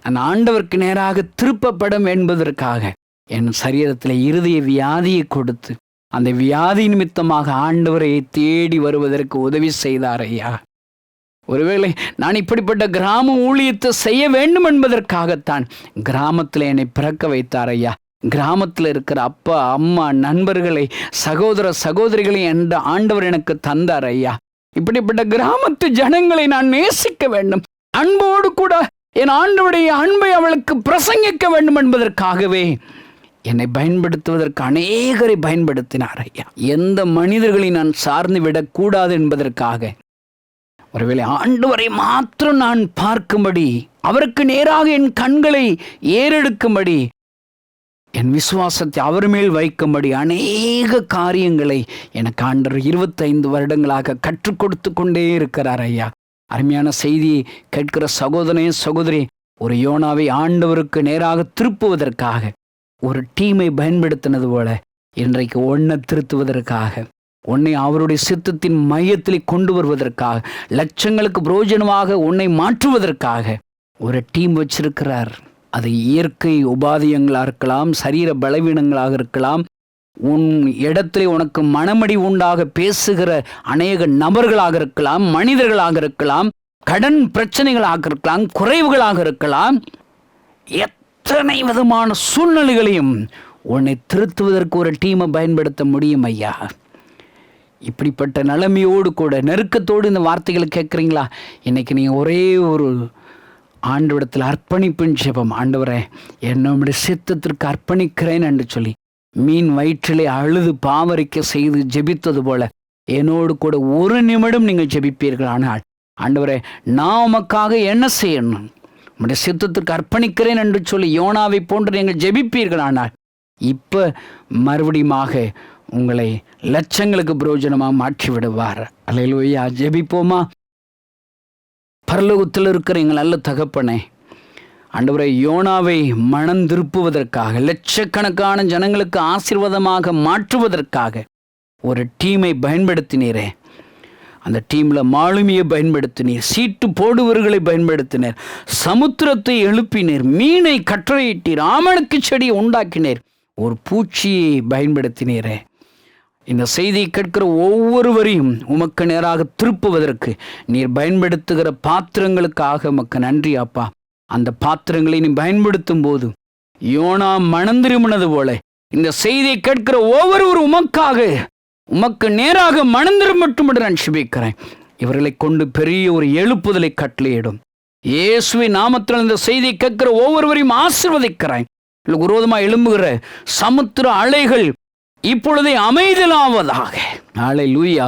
நான் ஆண்டவருக்கு நேராக திருப்பப்படும் என்பதற்காக என் சரீரத்தில் இருதய வியாதியை கொடுத்து அந்த வியாதி நிமித்தமாக ஆண்டவரை தேடி வருவதற்கு உதவி செய்தார் ஐயா. ஒருவேளை நான் இப்படிப்பட்ட கிராம ஊழியத்தை செய்ய வேண்டும் என்பதற்காகத்தான் கிராமத்தில் என்னை பிறக்க வைத்தார் ஐயா. கிராமத்தில் இருக்கிற அப்பா அம்மா நண்பர்களை சகோதர சகோதரிகளை என்ற ஆண்டவர் எனக்கு தந்தார் ஐயா. இப்படிப்பட்ட கிராமத்து ஜனங்களை நான் நேசிக்க வேண்டும், அன்போடு கூட என் ஆண்டவருடைய அன்பை அவளுக்கு பிரசங்கிக்க வேண்டும் என்பதற்காகவே என்னை பயன்படுத்துவதற்கு அநேகரை பயன்படுத்தினார் ஐயா. எந்த மனிதர்களை நான் சார்ந்து விடக்கூடாது என்பதற்காக ஒருவேளை ஆண்டவரை மாத்திரம் நான் பார்க்கும்படி, அவருக்கு நேராக என் கண்களை ஏறெடுக்கும்படி, என் விசுவாசத்தை அவர் மேல் வைக்கும்படி அநேக காரியங்களை எனக்கு ஆண்டவர் 25 வருடங்களாக கற்றுக் கொடுத்து கொண்டே இருக்கிறார் ஐயா. அருமையான செய்தியை கேட்கிற சகோதரி, ஒரு யோனாவை ஆண்டவருக்கு நேராக திருப்புவதற்காக ஒரு டீமை பயன்படுத்தினது போல இன்றைக்கு ஒன்றை திருத்துவதற்காக, உன்னை அவருடைய சித்தத்தின் மையத்தில் கொண்டு வருவதற்காக, லட்சங்களுக்கு பிரயோஜனமாக உன்னை மாற்றுவதற்காக ஒரு டீம் வச்சிருக்கிறார். அது இயற்கை உபாதியங்களாக இருக்கலாம், சரீர பலவீனங்களாக இருக்கலாம், உன் இடத்துல உனக்கு மனமடி உண்டாக பேசுகிற அநேக நபர்களாக இருக்கலாம், மனிதர்களாக இருக்கலாம், கடன் பிரச்சனைகளாக இருக்கலாம், குறைவுகளாக இருக்கலாம். எத்தனை விதமான சூழ்நிலைகளையும் உன்னை திருத்துவதற்கு ஒரு டீமை பயன்படுத்த முடியும் ஐயா. இப்படிப்பட்ட நிலைமையோடு கூட நெருக்கத்தோடு இந்த வார்த்தைகளை கேட்குறீங்களா? இன்னைக்கு நீங்கள் ஒரே ஒரு ஆண்டவரிடத்தில் அர்ப்பணிப்பின் ஜெபம், ஆண்டவரே என்னுடைய சித்தத்திற்கு அர்ப்பணிக்கிறேன் என்று சொல்லி மீன் வயிற்றிலே அழுது பாவரிக்க செய்து ஜெபித்தது போல என்னோடு கூட ஒரு நிமிடம் நீங்கள் ஜெபிப்பீர்கள். ஆனால் ஆண்டவரே நான் உமக்காக என்ன செய்யணும், உம்முடைய சித்தத்திற்கு அர்ப்பணிக்கிறேன் என்று சொல்லி யோனாவை போன்று நீங்கள் ஜெபிப்பீர்கள். ஆனால் இப்போ மறுபடியுமாக உங்களை லட்சங்களுக்கு பிரயோஜனமாக மாற்றி விடுவார். அல்லேலூயா. ஜெபிப்போமா? பரலோகத்தில் இருக்கிற எங்கள் நல்ல தகப்பனே, ஆண்டவரை யோனாவை மனம் திருப்புவதற்காக, லட்சக்கணக்கான ஜனங்களுக்கு ஆசீர்வாதமாக மாற்றுவதற்காக ஒரு டீமை பயன்படுத்தினீரே. அந்த டீமில் மாலுமியை பயன்படுத்தினீர், சீட்டு போடுவர்களை பயன்படுத்தினீர், சமுத்திரத்தை எழுப்பினீர், மீனை கட்டளையிட்டீர், ஆமணக்கு செடியை உண்டாக்கினீர், ஒரு பூச்சியை பயன்படுத்தினீரே. இந்த செய்தியை கேட்கிற ஒவ்வொருவரையும் உமக்கு நேராக திருப்புவதற்கு நீர் பயன்படுத்துகிற பாத்திரங்களுக்காக உமக்கு நன்றி அப்பா. அந்த பாத்திரங்களை நீ பயன்படுத்தும் போது யோனா மனம் திரும்பினது போல இந்த செய்தியை கேட்கிற ஒவ்வொருவரும் உமக்கு நேராக மனம் திரும்பட்டும் என்று நான் ஜெபிக்கிறேன். இவர்களை கொண்டு பெரிய ஒரு எழுப்புதலை கட்டளையிடும். இயேசுவின் நாமத்தில் இந்த செய்தியை கேட்கிற ஒவ்வொருவரையும் ஆசீர்வதிக்கிறேன். விரோதமாக எழும்புகிற சமுத்திர அலைகள் இப்பொழுதே அமைதலாவதாக. அல்லேலூயா,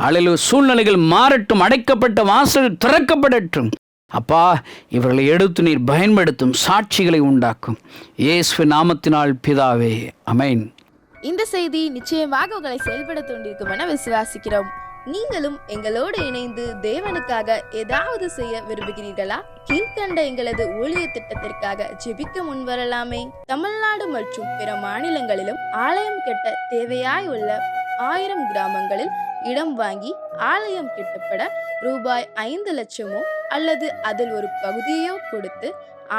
அல்லேலூயா. சூழ்நிலைகள் மாறட்டும், அடைக்கப்பட்ட வாசல் திறக்கப்படட்டும். அப்பா, இவர்களை எடுத்து நீர் பயன்படுத்தும், சாட்சிகளை உண்டாக்கும். இயேசுவின் நாமத்தினால் பிதாவே, ஆமென். இந்த செய்தி நிச்சயமாக உங்களை செயல்பட தூண்டிருக்கும் என விசுவாசிக்கிறோம். நீங்களும் எங்களோடு இணைந்து தேவனுக்காக ஏதாவது செய்ய விரும்புகிறீர்களா? கீழ்கண்ட எங்களது ஊழிய திட்டத்திற்காக ஜெபிக்க முன்வரலாமே. தமிழ்நாடு மற்றும் பிற மாநிலங்களிலும் ஆலயம் கட்ட தேவையாய் உள்ள 1000 கிராமங்களில் இடம் வாங்கி ஆலயம் கட்டப்பட ரூபாய் 5 லட்சமோ அல்லது அதில் ஒரு பகுதியோ கொடுத்து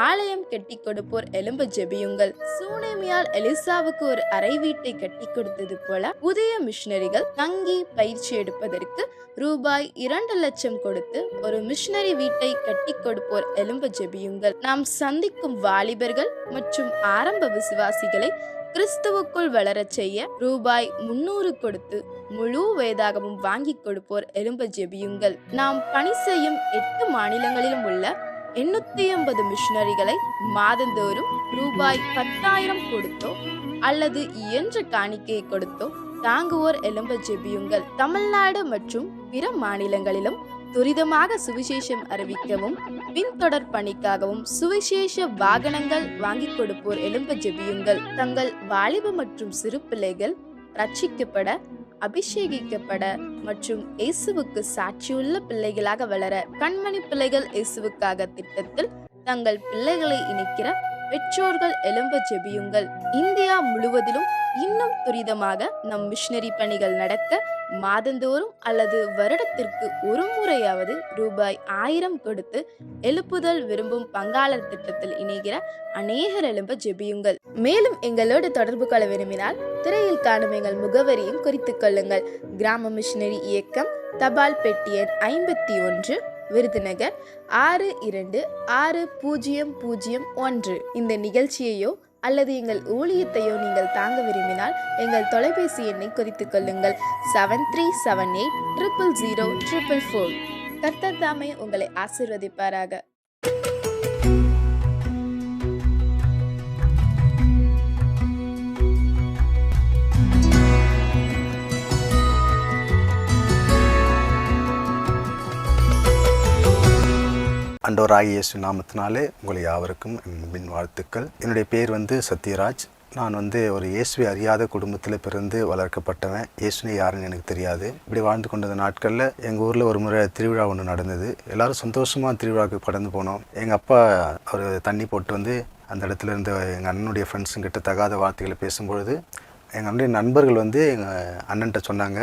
ஆலயம் கட்டி கொடுப்போர் எழும்ப ஜெபியுங்கள். சூனேமியால் எலிசாவுக்கு ஒரு அறை வீட்டை கட்டி கொடுத்தது போல புதிய மிஷனரிகள் தங்கி பயிற்சி எடுப்பதற்கு ரூபாய் 2 லட்சம் கொடுத்து ஒரு மிஷனரி வீட்டை கட்டி கொடுப்போர் எழும்ப ஜெபியுங்கள். நாம் சந்திக்கும் வாலிபர்கள் மற்றும் ஆரம்ப விசுவாசிகளை கிறிஸ்துவுக்குள் வளரச் செய்ய ரூபாய் 300 கொடுத்து முழு வேதாகமும் வாங்கி கொடுப்போர் எழும்ப ஜெபியுங்கள். நாம் பணி செய்யும் 8 மாநிலங்களிலும் உள்ள 880 மிஷனரிகளை மாதந்தோறும் ரூபாய் 10,000 கொடுத்தோ அல்லது இயன்ற காணிக்கையை கொடுத்தோ தாங்குவோர் எழும்ப ஜெபியுங்கள். தமிழ்நாடு மற்றும் பிற மாநிலங்களிலும் துரிதமாக சுவிசேஷம் அறிவிக்கவும் பின்தொடர் பணிக்காகவும் சுவிசேஷ வாகனங்கள் வாங்கி கொடுப்போர் எழும்ப ஜெபியுங்கள். தங்கள் வாலிப மற்றும் சிறு பிள்ளைகள் ரட்சிக்கப்பட, அபிஷேகிக்கப்பட மற்றும் இயேசுவுக்கு சாட்சியுள்ள பிள்ளைகளாக வளர கண்மணி பிள்ளைகள் இயேசுவுக்காக திட்டத்தில் தங்கள் பிள்ளைகளை இணைக்கிற பெற்றோர்கள் எழும்ப ஜெபியுங்கள். இந்தியா முழுவதிலும் இன்னும் துரிதமாக நம் மிஷனரி பணிகள் நடக்க மாதந்தோறும் அல்லது வருடத்திற்கு ஒரு முறையாவது ரூபாய் 1000 கொடுத்து எழுப்புதல் விரும்பும் பங்காளர் திட்டத்தில் இணைகிற அநேகர் எழும்ப ஜெபியுங்கள். மேலும் எங்களோடு தொடர்பு கொள்ள விரும்பினால் திரையில் காணும் எங்கள் முகவரியும் குறித்துக் கொள்ளுங்கள். கிராம மிஷனரி இயக்கம், தபால் பெட்டி எண் 51, விருதுநகர் 626001. இந்த நிகழ்ச்சியையோ அல்லது எங்கள் ஊழியத்தையோ நீங்கள் தாங்க விரும்பினால் எங்கள் தொலைபேசி எண்ணை குறித்துக் கொள்ளுங்கள். 7378000444. கர்த்தர் தாமே உங்களை ஆசீர்வதிப்பாராக. ஆண்டவராகிய இயேசு நாமத்தினாலே உங்களை யாவருக்கும் என் வாழ்த்துக்கள். என்னுடைய பேர் சத்யராஜ். நான் ஒரு இயேசுவை அறியாத குடும்பத்தில் பிறந்து வளர்க்கப்பட்டவன். இயேசுனை யாருன்னு எனக்கு தெரியாது. இப்படி வாழ்ந்து கொண்ட நாட்களில் எங்கள் ஊரில் ஒரு முறை திருவிழா ஒன்று நடந்தது. எல்லோரும் சந்தோஷமாக திருவிழாவுக்கு கடந்து போனோம். எங்கள் அப்பா அவர் தண்ணி போட்டு அந்த இடத்துல இருந்த எங்கள் அண்ணனுடைய ஃப்ரெண்ட்ஸுங்கிட்ட தகாத வார்த்தைகளை பேசும்பொழுது எங்கள் அண்ணனுடைய நண்பர்கள் எங்கள் அண்ணன்ட்ட சொன்னாங்க,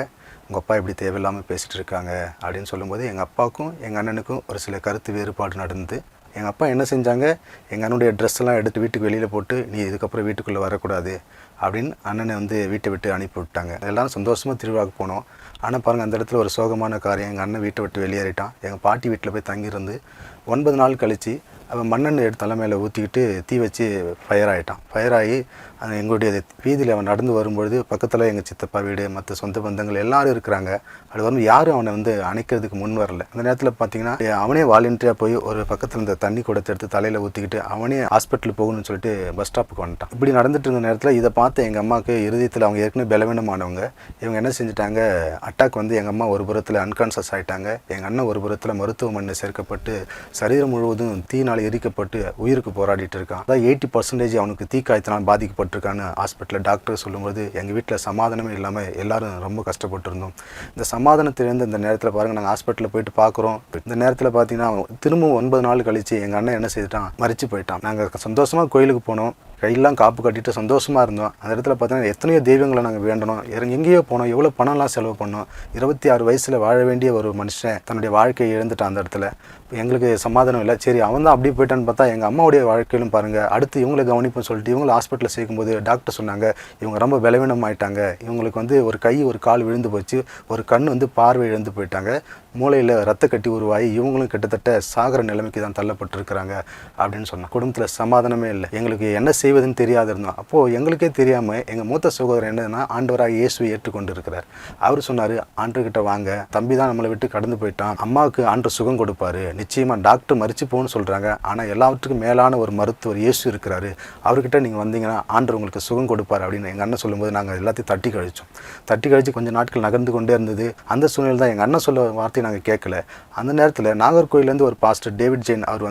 உங்கள் அப்பா இப்படி தேவையில்லாமல் பேசிகிட்டு இருக்காங்க அப்படின்னு சொல்லும்போது எங்கள் அப்பாவுக்கும் எங்கள் அண்ணனுக்கும் ஒரு சில கருத்து வேறுபாடு நடந்தது. எங்கள் அப்பா என்ன செஞ்சாங்க, எங்கள் அண்ணனுடைய ட்ரெஸ்ஸெல்லாம் எடுத்து வீட்டுக்கு வெளியில் போட்டு நீ இதுக்கப்புறம் வீட்டுக்குள்ளே வரக்கூடாது அப்படின்னு அண்ணனை வீட்டை விட்டு அனுப்பி விட்டாங்க. எல்லோரும் சந்தோஷமாக திருவிழாவுக்கு போனோம். ஆனால் பாருங்கள், அந்த இடத்துல ஒரு சோகமான காரியம். எங்கள் அண்ணன் வீட்டை விட்டு வெளியேறிட்டான். எங்கள் பாட்டி வீட்டில் போய் தங்கியிருந்து 9 நாள் கழித்து அவன் மண்ணெண்ணெய் எடுத்து தலைமையில் ஊற்றிக்கிட்டு தீ வச்சு ஃபயர் ஆகிட்டான். ஃபயர் ஆகி எங்களுடைய வீதியில் அவன் நடந்து வரும்பொழுது பக்கத்தில் எங்கள் சித்தப்பா வீடு, மற்ற சொந்த பந்தங்கள் எல்லோரும் இருக்கிறாங்க. அது யாரும் அவனை அணைக்கிறதுக்கு முன் வரல. அந்த நேரத்தில் பார்த்தீங்கன்னா அவனே வாலண்டியராக போய் ஒரு பக்கத்தில் இந்த தண்ணி குடத்தை எடுத்து தலையில் ஊற்றிக்கிட்டு அவனே ஹாஸ்பிட்டலுக்கு போகணும்னு சொல்லிட்டு பஸ் ஸ்டாப்புக்கு வந்துட்டான். இப்படி நடந்துட்டு இருந்த நேரத்தில் இதை பார்த்து எங்கள் அம்மாவுக்கு இருதயத்தில், அவங்க ஏற்கனவே பலவீனமானவங்க, இவங்க என்ன செஞ்சுட்டாங்க, அட்டாக் எங்கள் அம்மா ஒரு புறத்தில் அன்கான்ஷியஸ் ஆகிட்டாங்க. எங்கள் அண்ணன் ஒரு புறத்தில் மருத்துவமனை சேர்க்கப்பட்டு சரீரம் முழுவதும் தீனால் எரிக்கப்பட்டு உயிருக்கு போராடிட்டு இருக்கான். அதான் 80% அவனுக்கு தீக்காயத்தினால் பாதிக்கப்பட்டிருக்கான்னு ஹாஸ்பிட்டலில் டாக்டர் சொல்லும்போது எங்கள் வீட்டில் சமாதானமே இல்லாமல் எல்லாரும் ரொம்ப கஷ்டப்பட்டு இருந்தோம். இந்த சமாதானத்திலேருந்து இந்த நேரத்தில் பாருங்கள், நாங்கள் ஹாஸ்பிட்டலில் போயிட்டு பார்க்குறோம். இந்த நேரத்தில் பார்த்தீங்கன்னா திரும்பவும் 9 நாள் கழித்து எங்கள் அண்ணன் என்ன செய்துட்டான், மறித்து போயிட்டான். நாங்கள் சந்தோஷமாக கோயிலுக்கு போனோம், கையெல்லாம் காப்பு கட்டிட்டு சந்தோஷமாக இருந்தோம். அந்த இடத்துல பார்த்தீங்கன்னா எத்தனையோ தெய்வங்களை நாங்கள் வேண்டணும், எங்கேயோ போனோம், எவ்வளோ பணம்லாம் செலவு பண்ணோம். 26 வயசில் வாழ வேண்டிய ஒரு மனுஷன் தன்னுடைய வாழ்க்கையை இழந்துட்டான். அந்த இடத்துல எங்களுக்கு சமாதானம் இல்லை. சரி, அவன் தான் அப்படி போயிட்டான்னு பார்த்தா எங்கள் அம்மாவுடைய வாழ்க்கையிலும் பாருங்கள், அடுத்து இவங்களை கவனிப்புன்னு சொல்லிட்டு இவங்களை ஹாஸ்பிட்டலில் சேர்க்கும்போது டாக்டர் சொன்னாங்க, இவங்க ரொம்ப பலவீனம் ஆகிட்டாங்க, இவங்களுக்கு ஒரு கை ஒரு கால் விழுந்து போச்சு, ஒரு கண் பார்வை இழந்து போயிட்டாங்க, மூளையில் ரத்த கட்டி உருவாகி இவங்களும் கிட்டத்தட்ட சாகர நிலைமைக்கு தான் தள்ளப்பட்டிருக்கிறாங்க அப்படின்னு சொன்னான். குடும்பத்தில் சமாதானமே இல்லை, எங்களுக்கு என்ன செய்வதுன்னு தெரியாது இருந்தோம். அப்போது எங்களுக்கே தெரியாமல் எங்கள் மூத்த சகோதரர் என்னன்னா ஆண்டவராக இயேசுவை ஏற்றுக்கொண்டு இருக்கிறார். அவர் சொன்னார், ஆண்டவர்கிட்ட வாங்க, தம்பி தான் நம்மளை விட்டு கடந்து போயிட்டான், அம்மாவுக்கு ஆண்டவர் சுகம் கொடுப்பாரு, நிச்சயமாக டாக்டர் மறிச்சு போகணும்னு சொல்கிறாங்க, ஆனால் எல்லாவற்றுக்கும் மேலான ஒரு மருத்துவர் இயேசு இருக்கிறாரு, அவர்கிட்ட நீங்கள் வந்தீங்கன்னா ஆண்டவர் உங்களுக்கு சுகம் கொடுப்பார் அப்படின்னு எங்கள் அண்ணன் சொல்லும்போது நாங்கள் எல்லாத்தையும் தட்டி கழிச்சு கொஞ்சம் நாட்கள் நகர்ந்து கொண்டே இருந்தது. அந்த சூழ்நிலை தான் எங்கள் அண்ணன் சொல்ல வார்த்தையை நாங்கள் கேட்கல. அந்த நேரத்தில் நாகர்கோயிலேருந்து ஒரு பாஸ்டர் டேவிட் ஜெயின் அவர்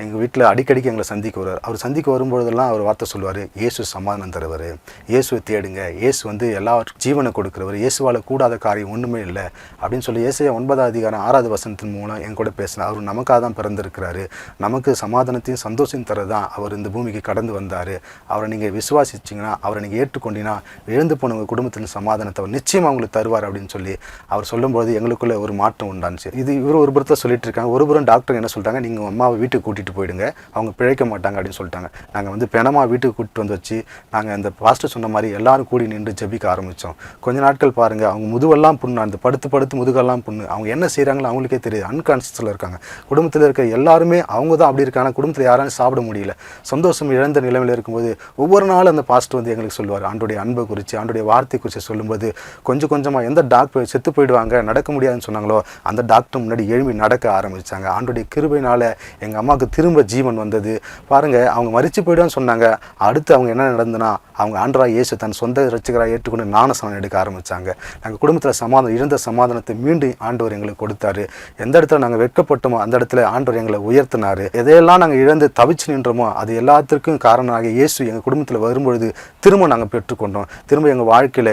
எங்கள் வீட்டில் அடிக்கடிக்கு எங்களை சந்திக்க வருவார். அவர் சந்திக்க வரும்பொழுதெல்லாம் அவர் வார்த்தை சொல்லுவார், இயேசு சமாதானம் தருவார், இயேசுவை தேடுங்க, இயேசு எல்லாவற்றும் ஜீவனை கொடுக்குறவர், இயேசுவால் கூடாத காரியம் ஒன்றுமே இல்லை அப்படின்னு சொல்லி ஏசாயா 9:6 வசனத்தின் மூலம் என் கூட பேசினார். அவர் நமக்காக தான் பிறந்திருக்கிறாரு, நமக்கு சமாதானத்தையும் சந்தோஷம் தரதான் அவர் இந்த பூமிக்கு கடந்து வந்தார், அவரை நீங்கள் விசுவாசிச்சிங்கன்னா, அவரை நீங்கள் ஏற்றுக்கொண்டீங்கன்னா இழந்து போனவங்க குடும்பத்தின் சமாதானத்தை அவர் நிச்சயமாக உங்களுக்கு தருவார் அப்படின்னு சொல்லி அவர் சொல்லும்போது எங்களுக்குள்ள ஒரு மாற்றம் உண்டாச்சு. இது இவர் ஒரு புறத்தை சொல்லிட்டு இருக்காங்க. ஒரு புறம் டாக்டர் என்ன சொல்லிட்டாங்க, நீங்கள் அம்மாவை வீட்டுக்கு கூட்டிகிட்டு போயிடுங்க, அவங்க பிழைக்க மாட்டாங்க அப்படின்னு சொல்லிட்டாங்க. நாங்கள் பெணமாக வீட்டுக்கு கூட்டிட்டு வந்து வச்சு நாங்கள் அந்த பாஸ்டர் சொன்ன மாதிரி எல்லாரும் கூடி நின்று ஜெபிக்க ஆரம்பித்தோம். கொஞ்ச நாட்கள் பாருங்கள், அவங்க முதுவெல்லாம் புண்ணு, அந்த படுத்து முதுகெல்லாம் புண்ணு, அவங்க என்ன செய்கிறாங்களோ அவங்களுக்கே தெரியுது, அன்கான்ஷியஸில் இருக்காங்க. குடும்பத்தில் இருக்க எல்லாருமே அவங்க தான் அப்படி இருக்காங்க, குடும்பத்தில் யாராலும் சாப்பிட முடியல, சந்தோஷம் இழந்த நிலைமையில் இருக்கும்போது ஒவ்வொரு நாளும் அந்த பாஸ்டர் எங்களுக்கு சொல்லுவார், ஆண்டுடைய அன்பை குறித்து, ஆண்டுடைய வார்த்தை குறித்து சொல்லும்போது கொஞ்சம் கொஞ்சமாக எந்த டாக்டர் செத்து போயிடுவாங்க, நடக்க முடியாதுன்னு சொன்னாங்களோ அந்த டாக்டர் முன்னாடி எழும்பி நடக்க ஆரம்பித்தாங்க. ஆண்டோடைய கிருபையினால் எங்கள் அம்மாவுக்கு திரும்ப ஜீவன் வந்தது. பாருங்கள், அவங்க மரிச்சு போய்டுன்னு சொன்னாங்க. அடுத்து அவங்க என்ன நடந்ததுன்னா, அவங்க ஆண்டவராகிய இயேசு தன் சொந்த இரட்சகராக ஏற்றுக்கொண்டு ஞானஸ்நானம் எடுக்க ஆரம்பித்தாங்க. நாங்கள் குடும்பத்தில் இழந்த சமாதானத்தை மீண்டும் ஆண்டவர் எங்களுக்கு கொடுத்தாரு. எந்த இடத்துல நாங்கள் வெட்கப்பட்டோமோ அந்த இடத்துல ஆண்டவர் எங்களை உயர்த்தினார். எதையெல்லாம் நாங்கள் இழந்து தவிச்சு நின்றோமோ அது எல்லாத்திற்கும் காரணமாக இயேசு எங்கள் குடும்பத்தில் வரும்பொழுது திரும்ப நாங்கள் பெற்றுக்கொண்டோம். திரும்ப எங்கள் வாழ்க்கையில்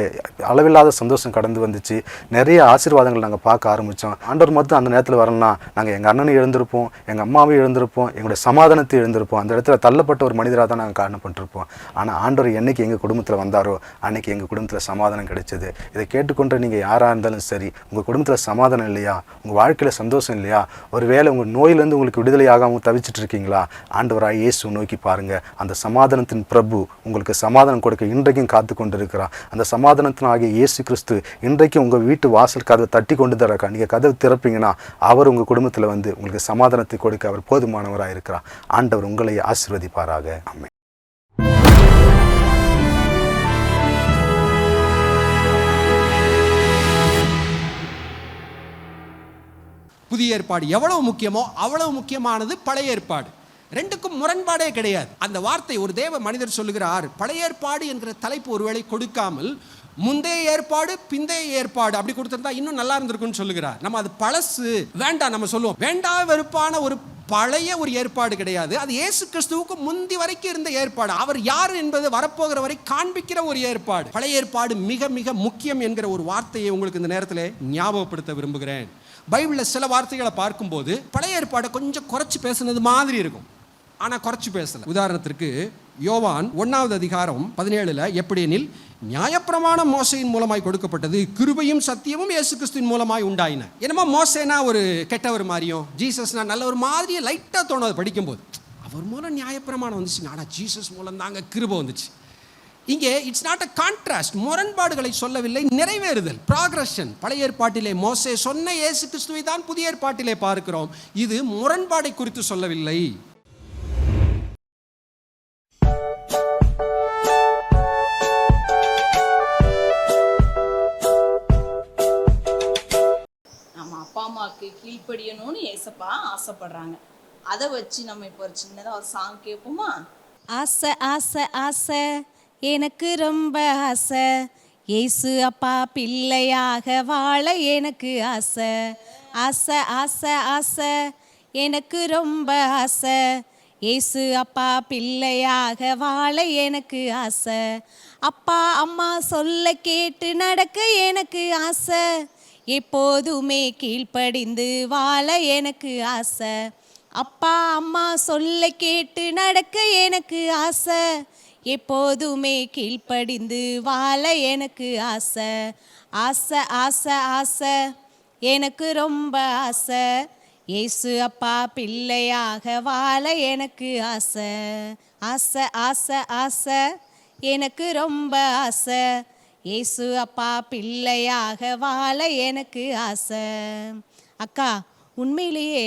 அளவில்லாத சந்தோஷம் கடந்து வந்துச்சு. நிறைய ஆசீர்வாதங்கள் நாங்கள் பார்க்க ஆரம்பித்தோம். ஆண்டவர் மட்டும் அந்த நேரத்தில் வரணும்னா நாங்கள் எங்கள் அண்ணனை இழந்திருப்போம், எங்கள் அம்மாவையும் இழந்திருப்போம், எங்களுடைய சமாதானத்தை இழந்திருப்போம். அந்த இடத்துல தள்ளப்பட்ட ஒரு மனிதராக தான் நாங்கள் காரணப்பட்டிருப்போம். ஆனால் ஆண்டவர் என்னைக்கு எங்கள் குடும்பத்தில் வந்தாரோ அன்னைக்கு எங்கள் குடும்பத்தில் சமாதானம் கிடைச்சது. இதை கேட்டுக்கொண்டு நீங்கள் யாராக இருந்தாலும் சரி, உங்கள் குடும்பத்தில் சமாதானம் இல்லையா, உங்கள் வாழ்க்கையில் சந்தோஷம் இல்லையா, ஒருவேளை உங்கள் நோயிலேருந்து உங்களுக்கு விடுதலை ஆகாமல் தவிச்சிட்டு இருக்கீங்களா, ஆண்டவராக இயேசு நோக்கி பாருங்கள். அந்த சமாதானத்தின் பிரபு உங்களுக்கு சமாதானம் கொடுக்க இன்றைக்கும் காத்து கொண்டு இருக்கிறார். அந்த சமாதானத்தின் ஆகிய இயேசு கிறிஸ்து இன்றைக்கும் உங்கள் வீட்டு வாசல் கதவை தட்டி கொண்டு தரக்கா. நீங்கள் கதவை திறப்பீங்கன்னா அவர் உங்கள் குடும்பத்தில் வந்து உங்களுக்கு சமாதானத்தை கொடுக்க அவர் போதுமானவராக இருக்கிறார். ஆண்டவர் உங்களை ஆசீர்வதிப்பாராக. ஆமென். புதிய ஏற்பாடு எவ்வளவு முக்கியமோ அவ்வளவு முக்கியமானது பழைய ஏற்பாடு. ரெண்டுக்கும் முரண்பாடே கிடையாது. அந்த வார்த்தை ஒரு தேவ மனிதர் சொல்லுகிறார், பழைய ஏற்பாடு என்கிற தலைப்பு ஒருவேளை கொடுக்காமல் முந்தைய ஏற்பாடு பிந்தைய ஏற்பாடு அப்படி கொடுத்திருந்தா இன்னும் நல்லா இருந்திருக்குன்னு சொல்லுகிறார். நம்ம அது பழசு வேண்டாம் நம்ம சொல்லுவோம். வேண்டாம் வெறுப்பான ஒரு பழைய ஒரு ஏற்பாடு கிடையாது. அது இயேசு கிறிஸ்துவுக்கு முந்தி வரைக்கும் இருந்த ஏற்பாடு. அவர் யார் என்பது வரப்போகிற வரை காண்பிக்கிற ஒரு ஏற்பாடு. பழைய ஏற்பாடு மிக மிக முக்கியம் என்கிற ஒரு வார்த்தையை உங்களுக்கு இந்த நேரத்தில் ஞாபகப்படுத்த விரும்புகிறேன். பைபிளில் சில வார்த்தைகளை பார்க்கும்போது பழைய ஏற்பாடை கொஞ்சம் குறைச்சி பேசுனது மாதிரி இருக்கும், ஆனால் குறைச்சி பேசல. உதாரணத்திற்கு யோவான் 1வது அதிகாரம் 17 எப்படி எனில், நியாயப்பிரமாணம் மோசையின் மூலமாய் கொடுக்கப்பட்டது, கிருபையும் சத்தியமும் இயேசு கிறிஸ்துவின் மூலமாய் உண்டாயின. என்னமோ மோசேனா ஒரு கெட்டவர் மாதிரியும் ஜீசஸ்னா நல்ல ஒரு மாதிரியே லைட்டாக தோணும் படிக்கும்போது. அவர் மூலம் நியாயப்பிரமாணம் வந்துச்சுங்க, ஆனால் ஜீசஸ் மூலம் தாங்க கிருபை வந்துச்சு. இங்கே இட்ஸ் நாட் அ கான்ட்ராஸ்ட், முரண்பாடுகளை சொல்லவில்லை, நிறைவேறுதல், ப்ராக்ரஷன். பழைய ஏற்பாட்டிலே மோசே சொன்ன இயேசு கிறிஸ்துவை தான் புதிய ஏற்பாட்டிலே பார்க்கிறோம். இது முரண்பாடை குறித்து சொல்லவில்லை. நம்ம அப்பா அம்மாவுக்கு கீழ்ப்படியணும்னு ஏசப்பா ஆசைப்படுறாங்க. அதை வச்சு நம்ம இப்போ ஒரு சின்னதாக ஒரு சாங் கேட்போமா? ஆசை ஆசை ஆசை எனக்கு ரொம்ப ஆசை, இயேசு அப்பா பிள்ளையாக வாழ எனக்கு ஆசை. ஆசை ஆசை ஆசை எனக்கு ரொம்ப ஆசை, இயேசு அப்பா பிள்ளையாக வாழ எனக்கு ஆசை. அப்பா அம்மா சொல்ல கேட்டு நடக்க எனக்கு ஆசை, எப்போதுமே கீழ்ப்படிந்து வாழ எனக்கு ஆசை. அப்பா அம்மா சொல்ல கேட்டு நடக்க எனக்கு ஆசை, எப்போதுமே கீழ்ப்படிந்து வாழ எனக்கு ஆசை. ஆசை ஆசை ஆசை எனக்கு ரொம்ப ஆசை, இயேசு அப்பா பிள்ளையாக வாழ எனக்கு ஆசை. ஆசை ஆசை ஆசை எனக்கு ரொம்ப ஆசை, இயேசு அப்பா பிள்ளையாக வாழ எனக்கு ஆசை. அக்கா, உண்மையிலேயே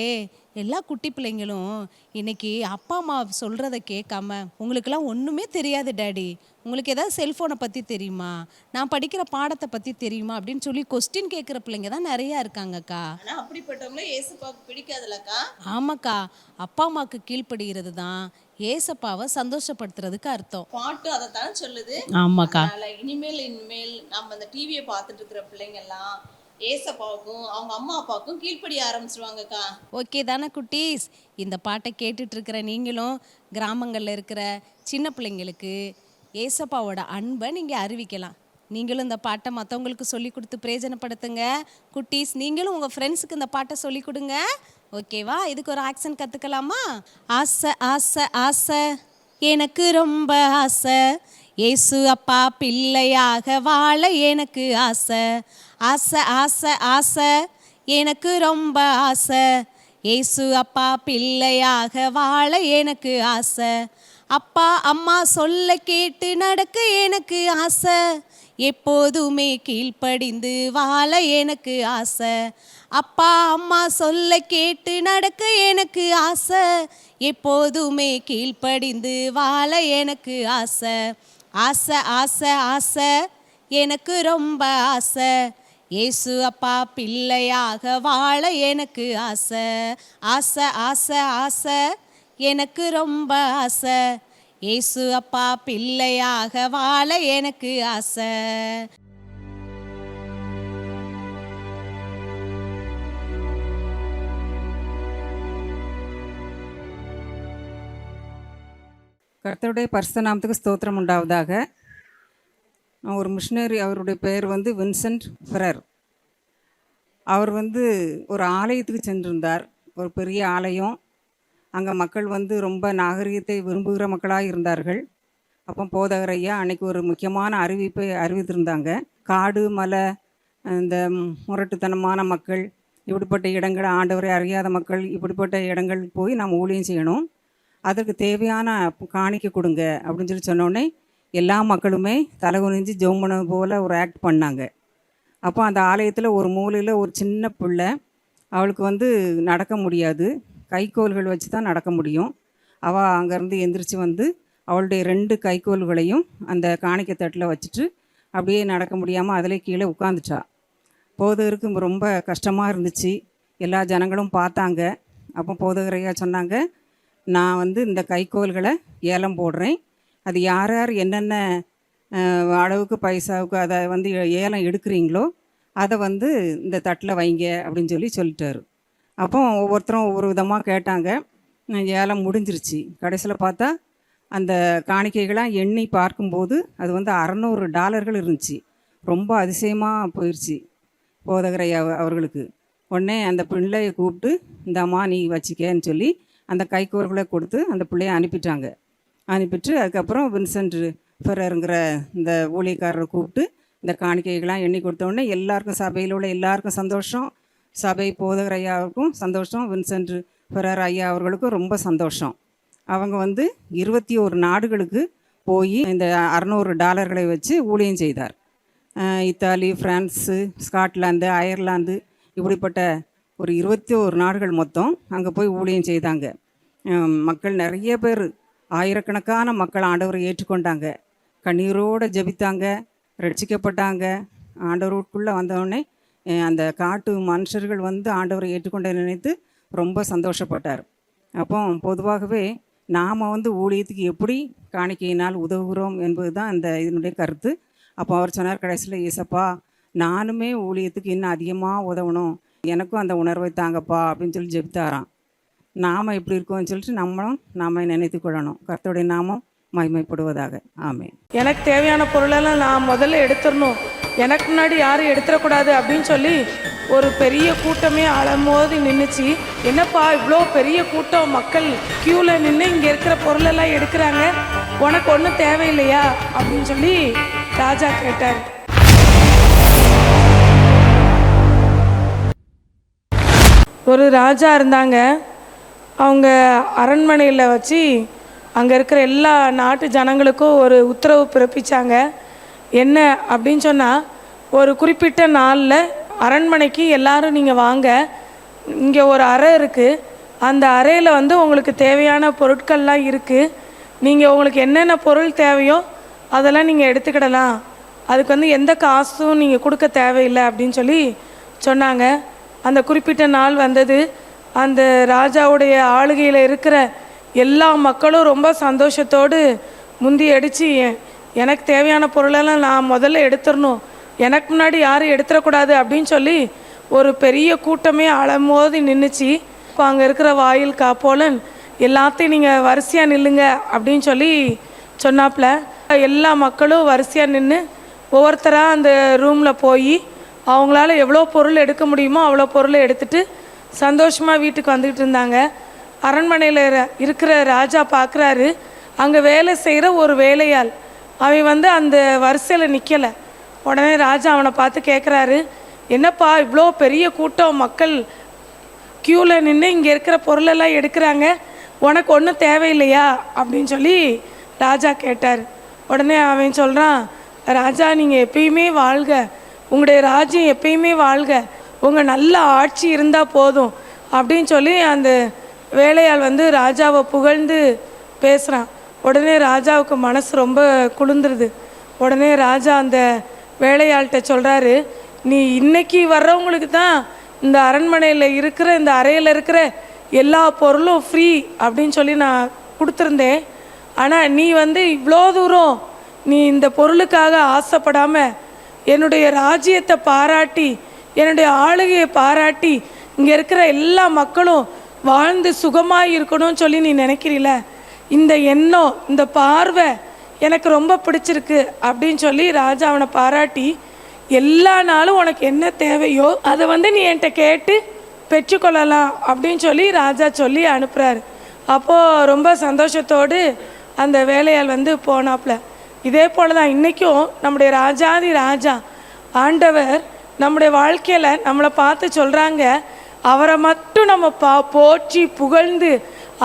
எல்லா குட்டி பிள்ளைங்களும் இன்னைக்கு அப்பா அம்மா சொல்கிறத கேட்காம, உங்களுக்கெல்லாம் ஒன்றுமே தெரியாது டாடி, உங்களுக்கு ஏதாவது செல்ஃபோனை பற்றி தெரியுமா, நான் படிக்கிற பாடத்தை பற்றி தெரியுமா அப்படின்னு சொல்லி கொஸ்டின் கேட்குற பிள்ளைங்க தான் நிறையா இருக்காங்கக்கா. ஆனால் அப்படிப்பட்டவங்களே ஏசப்பாவுக்கு பிடிக்காதுலக்கா? ஆமாக்கா, அப்பா அம்மாவுக்கு கீழ்ப்படுகிறது தான் ஏசப்பாவை சந்தோஷப்படுத்துறதுக்கு அர்த்தம். பாட்டு அதை தானே சொல்லுது. ஆமாக்கா. இனிமேல் நம்ம இந்த டிவியை பார்த்துட்டு இருக்கிற பிள்ளைங்க எல்லாம் ஏசப்பாவுக்கும் அவங்க அம்மா அப்பாவுக்கும் கீழ்ப்படிய ஆரம்பிச்சிருவாங்கக்கா. ஓகே தானே குட்டீஸ்? இந்த பாட்டை கேட்டுட்டு இருக்கிற நீங்களும் கிராமங்களில் இருக்கிற சின்ன பிள்ளைங்களுக்கு ஏசப்பாவோட அன்பை நீங்கள் அறிவிக்கலாம். நீங்களும் இந்த பாட்டை மற்றவங்களுக்கு சொல்லி கொடுத்து பிரயோஜனப்படுத்துங்க. குட்டீஸ், நீங்களும் உங்கள் ஃப்ரெண்ட்ஸுக்கு இந்த பாட்டை சொல்லி கொடுங்க. ஓகேவா? இதுக்கு ஒரு ஆக்ஷன் கற்றுக்கலாமா? ஆசை ஆசை ஆசை எனக்கு ரொம்ப ஆசை, இயேசு அப்பா பிள்ளையாக வாழ எனக்கு ஆசை. ஆசை ஆசை ஆசை எனக்கு ரொம்ப ஆசை, இயேசு அப்பா பிள்ளையாக வாழ எனக்கு ஆசை. அப்பா அம்மா சொல்ல கேட்டு நடக்க எனக்கு ஆசை, எப்போதுமே கீழ்ப்படிந்து வாழ எனக்கு ஆசை. அப்பா அம்மா சொல்ல கேட்டு நடக்க எனக்கு ஆசை, எப்போதுமே கீழ்ப்படிந்து வாழ எனக்கு ஆசை. ஆசை ஆசை ஆசை எனக்கு ரொம்ப ஆசை, இயேசு அப்பா பிள்ளையாக வாழ எனக்கு ஆசை ஆசை ஆசை ஆசை எனக்கு ரொம்ப ஆசை. இயேசு அப்பா பிள்ளையாக வாழ எனக்கு ஆசை. கர்த்தருடைய பரிசுத்த நாமத்துக்கு ஸ்தோத்திரம் உண்டாவதாக. நான் ஒரு மிஷினரி, அவருடைய பெயர் வந்து வின்சென்ட் ஃபெரர். அவர் வந்து ஒரு ஆலயத்துக்கு சென்றிருந்தார், ஒரு பெரிய ஆலயம். அங்கே மக்கள் வந்து ரொம்ப நாகரிகத்தை விரும்புகிற மக்களாக இருந்தார்கள். அப்போ போதகர் ஐயா அன்றைக்கி ஒரு முக்கியமான அறிவிப்பை அறிவித்திருந்தாங்க. காடு மலை, இந்த முரட்டுத்தனமான மக்கள், இப்படிப்பட்ட இடங்கள், ஆண்டவரை அறியாத மக்கள், இப்படிப்பட்ட இடங்கள் போய் நாம் ஊழியம் செய்யணும், அதற்கு தேவையான காணிக்கை கொடுங்க அப்படின்னு சொல்லி சொன்னோடனே எல்லா மக்களுமே தலைகுனிஞ்சு ஜெபம் போல் ஒரு ஆக்ட் பண்ணாங்க. அப்போ அந்த ஆலயத்தில் ஒரு மூலையில் ஒரு சின்ன பிள்ளை, அவளுக்கு வந்து நடக்க முடியாது, கைக்கோல்கள் வச்சு தான் நடக்க முடியும். அவள் அங்கேருந்து எந்திரிச்சு வந்து அவளுடைய 2 கைக்கோல்களையும் அந்த காணிக்கை தட்டில் வச்சுட்டு அப்படியே நடக்க முடியாமல் அதிலே கீழே உட்காந்துட்டா. போதகருக்கு ரொம்ப கஷ்டமாக இருந்துச்சு. எல்லா ஜனங்களும் பார்த்தாங்க. அப்போ போதகரையா சொன்னாங்க, நான் வந்து இந்த கைக்கோல்களை ஏலம் போடுறேன், அது யார் யார் என்னென்ன அளவுக்கு பைசாவுக்கு அதை வந்து ஏலம் எடுக்கிறீங்களோ அதை வந்து இந்த தட்டில் வைங்க அப்படின்னு சொல்லிட்டாரு. அப்போ ஒவ்வொருத்தரும் ஒவ்வொரு விதமாக கேட்டாங்க. ஏலம் முடிஞ்சிருச்சு. கடைசியில் பார்த்தா அந்த காணிக்கைகளாக எண்ணி பார்க்கும்போது அது வந்து $600 இருந்துச்சு. ரொம்ப அதிசயமாக போயிடுச்சு போதகரை அவர்களுக்கு. உடனே அந்த பிள்ளையை கூப்பிட்டு, இந்தாம்மா நீ வச்சிக்கன்னு சொல்லி அந்த கைக்கோர்களை கொடுத்து அந்த பிள்ளையை அனுப்பிட்டாங்க. அனுப்பிட்டு அதுக்கப்புறம் வின்சென்ட் ஃபெரருங்கிற இந்த ஊழியக்காரரை கூப்பிட்டு இந்த காணிக்கைகள்லாம் எண்ணி கொடுத்தோடனே எல்லாருக்கும், சபையில் உள்ள எல்லாருக்கும் சந்தோஷம். சபை போதகர் ஐயாவுக்கும் சந்தோஷம், வின்சென்ட் ஃபெரர் ஐயா அவர்களுக்கும் ரொம்ப சந்தோஷம். அவங்க வந்து 21 நாடுகளுக்கு போய் இந்த $600 வச்சு ஊழியம் செய்தார். இத்தாலி, ஃப்ரான்ஸு, ஸ்காட்லாந்து, அயர்லாந்து, இப்படிப்பட்ட ஒரு 21 நாடுகள் மொத்தம் அங்கே போய் ஊழியம் செய்தாங்க. மக்கள் நிறைய பேர், ஆயிரக்கணக்கான மக்கள் ஆண்டவரை ஏற்றுக்கொண்டாங்க, கண்ணீரோடு ஜெபித்தாங்க, ரட்சிக்கப்பட்டாங்க. ஆண்டவருக்குள்ளே வந்தவுடனே அந்த காட்டு மனுஷர்கள் வந்து ஆண்டவரை ஏற்றுக்கொண்ட நினைத்து ரொம்ப சந்தோஷப்பட்டார். அப்போ பொதுவாகவே நாம் வந்து ஊழியத்துக்கு எப்படி காணிக்கையினால் உதவுகிறோம் என்பது தான் இந்த இதனுடைய கருத்து. அப்போ அவர் சொன்னார் கடைசியில், ஏசப்பா நானுமே ஊழியத்துக்கு இன்னும் அதிகமாக உதவணும், எனக்கும் அந்த உணர்வை தாங்கப்பா அப்படின்னு சொல்லி ஜெபித்தாராம். நாம் எப்படி இருக்கோம்னு சொல்லிட்டு நாம் நினைத்து கொள்ளணும். கர்த்தருடைய நாமம் மகிமைப்படுவதாக. ஆமென். எனக்கு தேவையான பொருளெல்லாம் நான் முதல்ல எடுத்துடணும், எனக்கு முன்னாடி யாரும் எடுத்துடக்கூடாது அப்படின்னு சொல்லி ஒரு பெரிய கூட்டமே அலமோதி நின்றுச்சு. என்னப்பா இவ்வளோ பெரிய கூட்டம் மக்கள் க்யூவில் நின்று இங்கே இருக்கிற பொருளெல்லாம் எடுக்கிறாங்க, உனக்கு ஒன்றும் தேவையில்லையா அப்படின்னு சொல்லி ராஜா கேட்டார். ஒரு ராஜா இருந்தாங்க. அவங்க அரண்மனையில் வச்சு அங்கே இருக்கிற எல்லா நாட்டு ஜனங்களுக்கும் ஒரு உத்தரவு பிறப்பித்தாங்க. என்ன அப்படின்னு சொன்னால், ஒரு குறிப்பிட்ட நாளில் அரண்மனைக்கு எல்லாரும் நீங்கள் வாங்க, இங்கே ஒரு அறை இருக்குது, அந்த அறையில் வந்து உங்களுக்கு தேவையான பொருட்கள்லாம் இருக்குது, நீங்கள் உங்களுக்கு என்னென்ன பொருள் தேவையோ அதெல்லாம் நீங்கள் எடுத்துக்கிடலாம், அதுக்கு வந்து எந்த காசும் நீங்கள் கொடுக்க தேவையில்லை அப்படின்னு சொல்லி சொன்னாங்க. அந்த குறிப்பிட்ட நாள் வந்தது. அந்த ராஜாவுடைய ஆளுகையில் இருக்கிற எல்லா மக்களும் ரொம்ப சந்தோஷத்தோடு முந்தி அடித்து, எனக்கு தேவையான பொருளெல்லாம் நான் முதல்ல எடுத்துடணும், எனக்கு முன்னாடி யாரும் எடுத்துடக்கூடாது அப்படின்னு சொல்லி ஒரு பெரிய கூட்டமே அலமோதி நின்றுச்சு. இப்போ அங்கே இருக்கிற வாயில் காப்போலன் எல்லாத்தையும் நீங்கள் வரிசையாக நில்லுங்க அப்படின்னு சொல்லி சொன்னாப்புல. எல்லா மக்களும் வரிசையாக நின்று ஒவ்வொருத்தராக அந்த ரூமில் போய் அவங்களால எவ்வளோ பொருள் எடுக்க முடியுமோ அவ்வளோ பொருளை எடுத்துகிட்டு சந்தோஷமாக வீட்டுக்கு வந்துக்கிட்டு இருந்தாங்க. அரண்மனையில் இருக்கிற ராஜா பார்க்குறாரு, அங்கே வேலை செய்கிற ஒரு வேலையாள் அவன் வந்து அந்த வரிசையில் நிற்கலை. உடனே ராஜா அவனை பார்த்து கேட்குறாரு, என்னப்பா இவ்வளோ பெரிய கூட்டம் மக்கள் க்யூவில் நின்று இங்கே இருக்கிற பொருளெல்லாம் எடுக்கிறாங்க, உனக்கு ஒன்றும் தேவையில்லையா அப்படின்னு சொல்லி ராஜா கேட்டார். உடனே அவன் சொல்கிறான், ராஜா நீங்கள் எப்பயுமே வாழ்க, உங்களுடைய ராஜ்யம் எப்பயுமே வாழ்க, உங்கள் நல்ல ஆட்சி இருந்தால் போதும் அப்படின்னு சொல்லி அந்த வேலையாள் வந்து ராஜாவை புகழ்ந்து பேசுகிறான். உடனே ராஜாவுக்கு மனசு ரொம்ப குளிர்ந்துருது. உடனே ராஜா அந்த வேலையாள்கிட்ட சொல்கிறாரு, நீ இன்னைக்கு வர்றவங்களுக்கு தான் இந்த அரண்மனையில் இருக்கிற இந்த அறையில் இருக்கிற எல்லா பொருளும் ஃப்ரீ அப்படின்னு சொல்லி நான் கொடுத்துருந்தேன். ஆனால் நீ இவ்வளோ தூரம் நீ இந்த பொருளுக்காக ஆசைப்படாமல் என்னுடைய ராஜ்யத்தை பாராட்டி என்னுடைய ஆளுகையை பாராட்டி இங்கே இருக்கிற எல்லா மக்களும் வாழ்ந்து சுகமாக இருக்கணும்னு சொல்லி நீ நினைக்கிறீல, இந்த எண்ணம் இந்த பார்வை எனக்கு ரொம்ப பிடிச்சிருக்கு அப்படின்னு சொல்லி ராஜா அவனை பாராட்டி எல்லா நாளும் உனக்கு என்ன தேவையோ அதை நீ என்கிட்ட கேட்டு பெற்றுக்கொள்ளலாம் அப்படின்னு சொல்லி ராஜா சொல்லி அனுப்புகிறாரு. அப்போது ரொம்ப சந்தோஷத்தோடு அந்த வேலையால் போனாப்புல. இதே போல் தான் இன்றைக்கும் நம்முடைய ராஜாதி ராஜா ஆண்டவர் நம்முடைய வாழ்க்கையில் நம்மளை பார்த்து சொல்கிறாங்க, அவரை மட்டும் நம்ம போற்றி புகழ்ந்து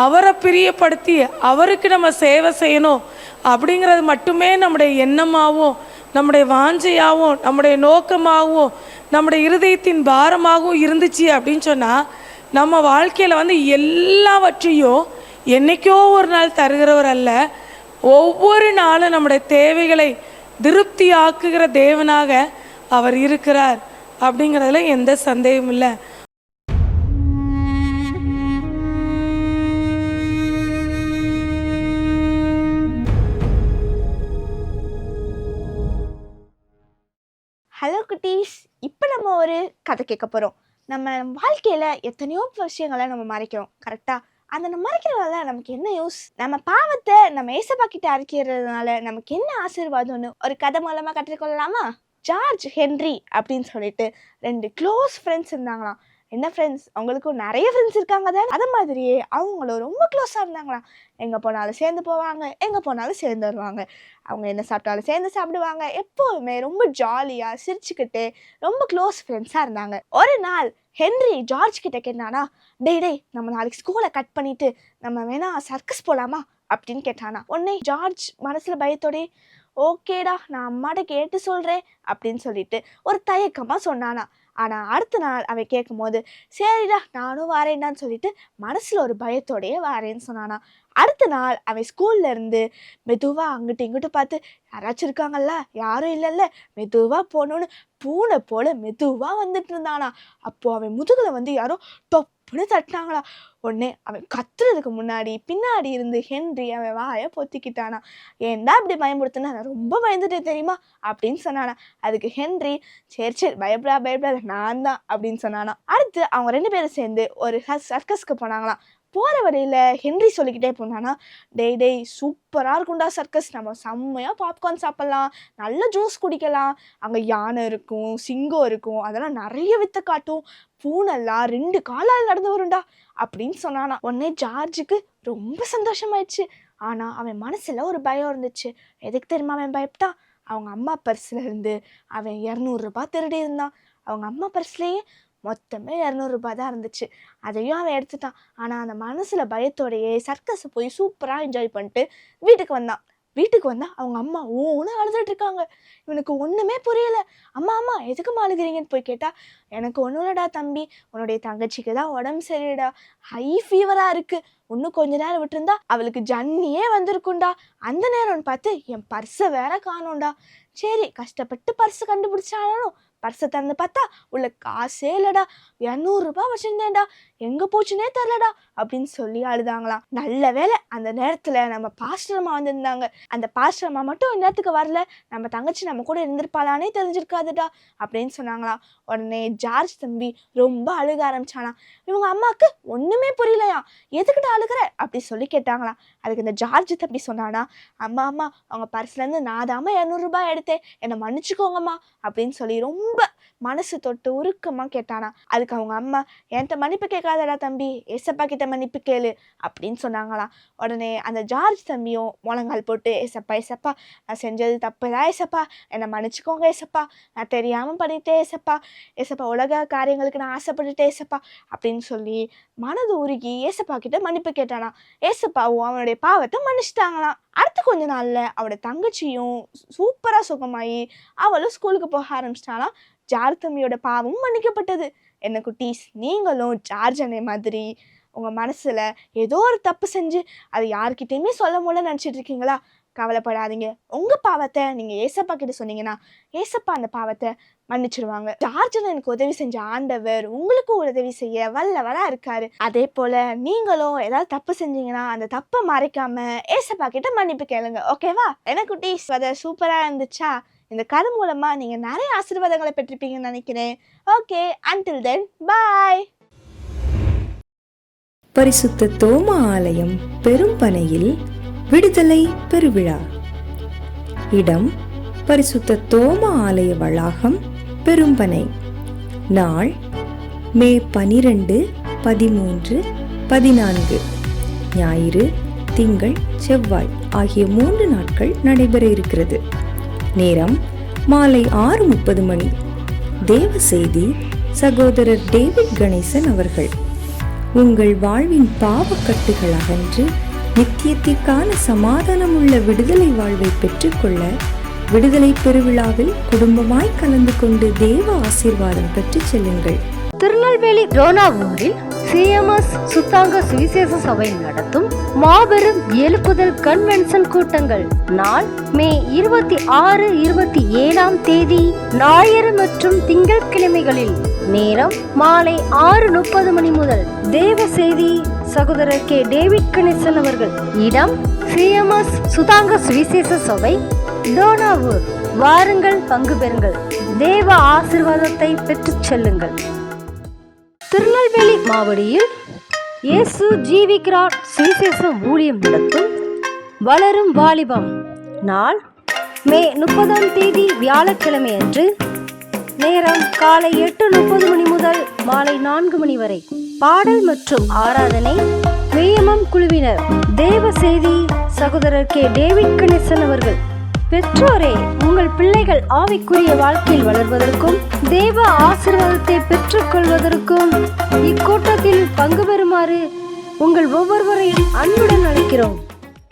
அவரை பிரியப்படுத்தி அவருக்கு நம்ம சேவை செய்யணும் அப்படிங்கிறது மட்டுமே நம்முடைய எண்ணமாகவும் நம்முடைய வாஞ்சையாகவும் நம்முடைய நோக்கமாகவும் நம்முடைய இருதயத்தின் பாரமாகவும் இருந்துச்சு அப்படின்னு சொன்னால் நம்ம வாழ்க்கையில் எல்லாவற்றையும் என்றைக்கோ ஒரு நாள் தருகிறவர் அல்ல, ஒவ்வொரு நாளும் நம்முடைய தேவைகளை திருப்தி ஆக்குகிற தேவனாக அவர் இருக்கிறார் அப்படிங்கிறதுல எந்த சந்தேகமும் இல்லை. ஹலோ குட்டீஸ், இப்போ நம்ம ஒரு கதை கேட்க போகிறோம். நம்ம வாழ்க்கையில் எத்தனையோ விஷயங்களை நம்ம மறைக்கிறோம், கரெக்டாக? அந்த மறைக்கிறதால நமக்கு என்ன யூஸ்? நம்ம பாவத்தை நம்ம ஏசப்பா கிட்ட அரைக்கிறதுனால நமக்கு என்ன ஆசீர்வாதம்னு ஒரு கதை மூலமாக கற்றுக்கொள்ளலாமா? ஜார்ஜ் ஹென்றி அப்படின்னு சொல்லிட்டு 2 க்ளோஸ் ஃப்ரெண்ட்ஸ் இருந்தாங்களாம். என்ன ஃப்ரெண்ட்ஸ், அவங்களுக்கும் நிறைய ஃப்ரெண்ட்ஸ் இருக்காங்க தான். அது மாதிரியே அவங்களும் ரொம்ப க்ளோஸாக இருந்தாங்களாம். எங்கே போனாலும் சேர்ந்து போவாங்க, எங்கே போனாலும் சேர்ந்து வருவாங்க. அவங்க என்ன சாப்பிட்டாலும் சேர்ந்து சாப்பிடுவாங்க. எப்போவுமே ரொம்ப ஜாலியாக சிரிச்சுக்கிட்டு ரொம்ப க்ளோஸ் ஃப்ரெண்ட்ஸாக இருந்தாங்க. ஒரு நாள் ஹென்றி ஜார்ஜ் கிட்ட கேட்டானா, டேய் நம்ம நாளைக்கு ஸ்கூலை கட் பண்ணிட்டு நம்ம வேணா சர்க்கஸ் போகலாமா அப்படின்னு கேட்டானா. உடனே ஜார்ஜ் மனசில் பயத்தோடே ஓகேடா நான் அம்மாட்ட கேட்டு சொல்கிறேன் அப்படின்னு சொல்லிட்டு ஒரு தயக்கமாக சொன்னானா. ஆனால் அடுத்த நாள் அவன் கேட்கும் போது சரிடா நானும் வாரேன்டான்னு சொல்லிட்டு மனசில் ஒரு பயத்தோடையே வாரேன்னு சொன்னானா. அடுத்த நாள் அவன் ஸ்கூல்லேருந்து மெதுவாக அங்கிட்டு இங்கிட்டு பார்த்து யாராச்சும் இருக்காங்கல்ல, யாரும் இல்லைல்ல, மெதுவாக போகணுன்னு பூனை போல மெதுவாக வந்துட்டு இருந்தானா. அப்போது அவன் முதுகில் யாரோ டொப்புன்னு தட்டினாங்களா. உடனே அவன் கத்துறதுக்கு முன்னாடி பின்னாடி இருந்து ஹென்றி அவன் வாயை பொத்திக்கிட்டானா. ஏன்டா இப்படி பயன்படுத்தினா, நான் ரொம்ப பயந்துட்டேன் தெரியுமா அப்படின்னு சொன்னானா. அதுக்கு ஹென்றி சரி பயப்படாத நான் தான் அப்படின்னு சொன்னானா. அடுத்து அவங்க 2 பேரும் சேர்ந்து ஒரு சர்க்கஸ்க்கு போனாங்களாம். போகிற வழியில் ஹென்றி சொல்லிக்கிட்டே போனானா, டேய் சூப்பராக இருக்கும்டா சர்க்கஸ், நம்ம செம்மையாக பாப்கார்ன் சாப்பிட்லாம், நல்ல ஜூஸ் குடிக்கலாம், அங்கே யானை இருக்கும், சிங்கம் இருக்கும், அதெல்லாம் நிறைய வித்த காட்டும், பூனெல்லாம் 2 காலால் நடந்து வரும்டா அப்படின்னு சொன்னானா. உடனே ஜார்ஜுக்கு ரொம்ப சந்தோஷமாயிடுச்சு. ஆனால் அவன் மனசில் ஒரு பயம் இருந்துச்சு. எதுக்கு தெரியுமா அவன் பயப்பட்டான்? அவங்க அம்மா பர்ஸில் இருந்து அவன் 200 ரூபாய் திருடி இருந்தான். அவங்க அம்மா பர்ஸ்லேயே மொத்தமே 200 ரூபாய் தான் இருந்துச்சு. அதையும் அவன் எடுத்துட்டான். ஆனால் அந்த மனசில் பயத்தோடையே சர்க்கஸை போய் சூப்பராக என்ஜாய் பண்ணிட்டு வீட்டுக்கு வந்தான். அவங்க அம்மா ஓன்னு அழுதுட்டு இருக்காங்க. இவனுக்கு ஒன்றுமே புரியலை. அம்மா எதுக்குமா அழுகிறீங்கன்னு போய் கேட்டால், எனக்கு ஒன்றும் இல்லைடா தம்பி, உன்னுடைய தங்கச்சிக்கு தான் உடம்பு சரியிடா, ஹை ஃபீவராக இருக்குது, இன்னும் கொஞ்ச நேரம் விட்டுருந்தா அவளுக்கு ஜன்னியே வந்திருக்குண்டா, அந்த நேரம்னு பார்த்து என் பர்ஸை வேற காணோண்டா. சரி கஷ்டப்பட்டு பர்ஸை கண்டுபிடிச்சாலும் பர்ஸை திறந்து பார்த்தா உள்ள காசே இல்லைடா, 200 ரூபாய் வச்சுருந்தேன்டா, எங்கே போச்சுன்னே தெரிலடா அப்படின்னு சொல்லி அழுதாங்களாம். நல்ல வேலை அந்த நேரத்தில் நம்ம பாஸ்டர் அம்மா வந்திருந்தாங்க. அந்த பாஸ்டர் அம்மா மட்டும் இந்நேரத்துக்கு வரல, நம்ம தங்கச்சி நம்ம கூட இருந்திருப்பாளானே தெரிஞ்சிருக்காதுடா அப்படின்னு சொன்னாங்களாம். உடனே ஜார்ஜ் தம்பி ரொம்ப அழுக ஆரம்பிச்சானா. இவங்க அம்மாவுக்கு ஒன்றுமே புரியலையா. எதுக்கிட்ட அழுகிற அப்படி சொல்லி கேட்டாங்களாம். அதுக்கு இந்த ஜார்ஜ் தம்பி சொன்னானா, அம்மா அவங்க பர்ஸ்லேருந்து நான் தாம்மா 200 ரூபாய் எடுத்தேன், என்னை மன்னிச்சுக்கோங்கம்மா அப்படின்னு சொல்லி ரொம்ப மனசு தொட்டு உருக்கமாக கேட்டானா. அதுக்கு அவங்க அம்மா, என்கிட்ட மன்னிப்பு கேட்காதடா தம்பி, ஏசப்பா கிட்ட மன்னிப்பு கேளு அப்படின்னு சொன்னாங்களாம். உடனே அந்த ஜார்ஜ் தம்பியும் முழங்கால் போட்டு ஏசப்பா நான் செஞ்சது தப்பு தான் ஏசப்பா, என்னை மன்னிச்சுக்கோங்க ஏசப்பா, நான் தெரியாமல் பண்ணிட்டேன் ஏசப்பா உலக காரியங்களுக்கு நான் ஆசைப்பட்டுட்டேன் ஏசப்பா அப்படின்னு சொல்லி மனது உருகி ஏசப்பா கிட்ட மன்னிப்பு கேட்டானா. ஏசப்பாவும் அவனுடைய பாவத்தை மன்னிச்சிட்டாங்களாம். அடுத்த கொஞ்ச நாளில் அவனோட தங்கச்சியும் சூப்பராக சுகமாகி அவளும் ஸ்கூலுக்கு போக ஆரம்பிச்சிட்டாலாம். ஜார்ஜ் தம்பியோட பாவமும் மன்னிக்கப்பட்டது. என்ன குட்டீஸ், நீங்களும் ஜார்ஜ் அண்ணே மாதிரி உங்கள் மனசில் ஏதோ ஒரு தப்பு செஞ்சு அது யார்கிட்டையுமே சொல்ல முடியல நினச்சிட்டு இருக்கீங்களா? கவலைப்படாதீங்க. உங்கள் பாவத்தை நீங்கள் ஏசப்பா கிட்ட சொன்னீங்கன்னா ஏசப்பா அந்த பாவத்தை மன்னிச்சிருவாங்க. ஜார்ஜில் எனக்கு உதவி செஞ்ச ஆண்டவர் உங்களுக்கும் உதவி செய்ய வல்லவராக இருக்காரு. அதே போல் நீங்களும் ஏதாவது தப்பு செஞ்சீங்கன்னா அந்த தப்பை மறைக்காம ஏசப்பா கிட்ட மன்னிப்பு கேளுங்க. ஓகேவா? எனக்கு குட்டீஸ் அதை சூப்பராக இருந்துச்சா? இந்த கதை மூலமாக நீங்கள் நிறைய ஆசீர்வாதங்களை பெற்றிருப்பீங்கன்னு நினைக்கிறேன். Okay, until then, bye. பரிசுத்த தோமா ஆலயம் பெரும்பனையில் விடுதலை பெருவிழா. இடம் பரிசுத்த தோமா ஆலய வளாகம், பெரும்பனை. நாள் மே 12, 13, 14. ஞாயிறு, திங்கள், செவ்வாய் ஆகிய 3 நாட்கள் நடைபெற இருக்கிறது. நேரம் மாலை 6:30 மணி. தேவ செய்தி சகோதரர் டேவிட் கணேசன் அவர்கள். உங்கள் வாழ்வின் பாவக்கட்டுகள் அகன்று நித்தியத்திற்கான சமாதானமுள்ள விடுதலை வாழ்வை பெற்றுக்கொள்ள விடுதலை பெருவிழாவில் குடும்பமாய் கலந்து கொண்டு தேவ ஆசீர்வாதம் பெற்று செல்லுங்கள். திருநெல்வேலி ரோனாவூரில் CMS சுத்தாங்க சுவிசேஷ சபை நடத்தும் மாபெரும் எழுப்புதல் கன்வென்ஷன் கூட்டங்கள் நாள் மே 26, 27 தேதி ஞாயிறு மற்றும் திங்கட்கிழமைகளில். நேரம் மாலை 6:30 மணி முதல். தேவ செய்தி சகோதரர் கே டேவிட் கணேசன் அவர்கள். இடம் CMS சுத்தாங்க சுவிசேஷ சபை, டோனாவூர். வாருங்கள், பங்கு பெறுங்கள், தேவ ஆசீர்வாதத்தை பெற்றுச் செல்லுங்கள். திருநெல்வேலி மாவடியில் இயேசு ஜீவிக்கிறார் சுவிசேஷ ஊழியம் நடத்தும் வளரும் வாலிபம் நாள் மே 30 தேதி வியாழக்கிழமை அன்று. நேரம் காலை 8:30 மணி முதல் மாலை 4 மணி வரை. பாடல் மற்றும் ஆராதனை வேயமம் குழுவினர். தேவ செய்தி சகோதரர் கே டேவிட் கணேசன் அவர்கள். பெற்றோரே, உங்கள் பிள்ளைகள் ஆவிக்குரிய வாழ்க்கையில் வளர்வதற்கும் தேவ ஆசீர்வாதத்தை பெற்றுக்கொள்வதற்கும் இக்கூட்டத்தில் பங்கு பெறுமாறு உங்கள் ஒவ்வொருவரையும் அன்புடன் அழைக்கிறோம்.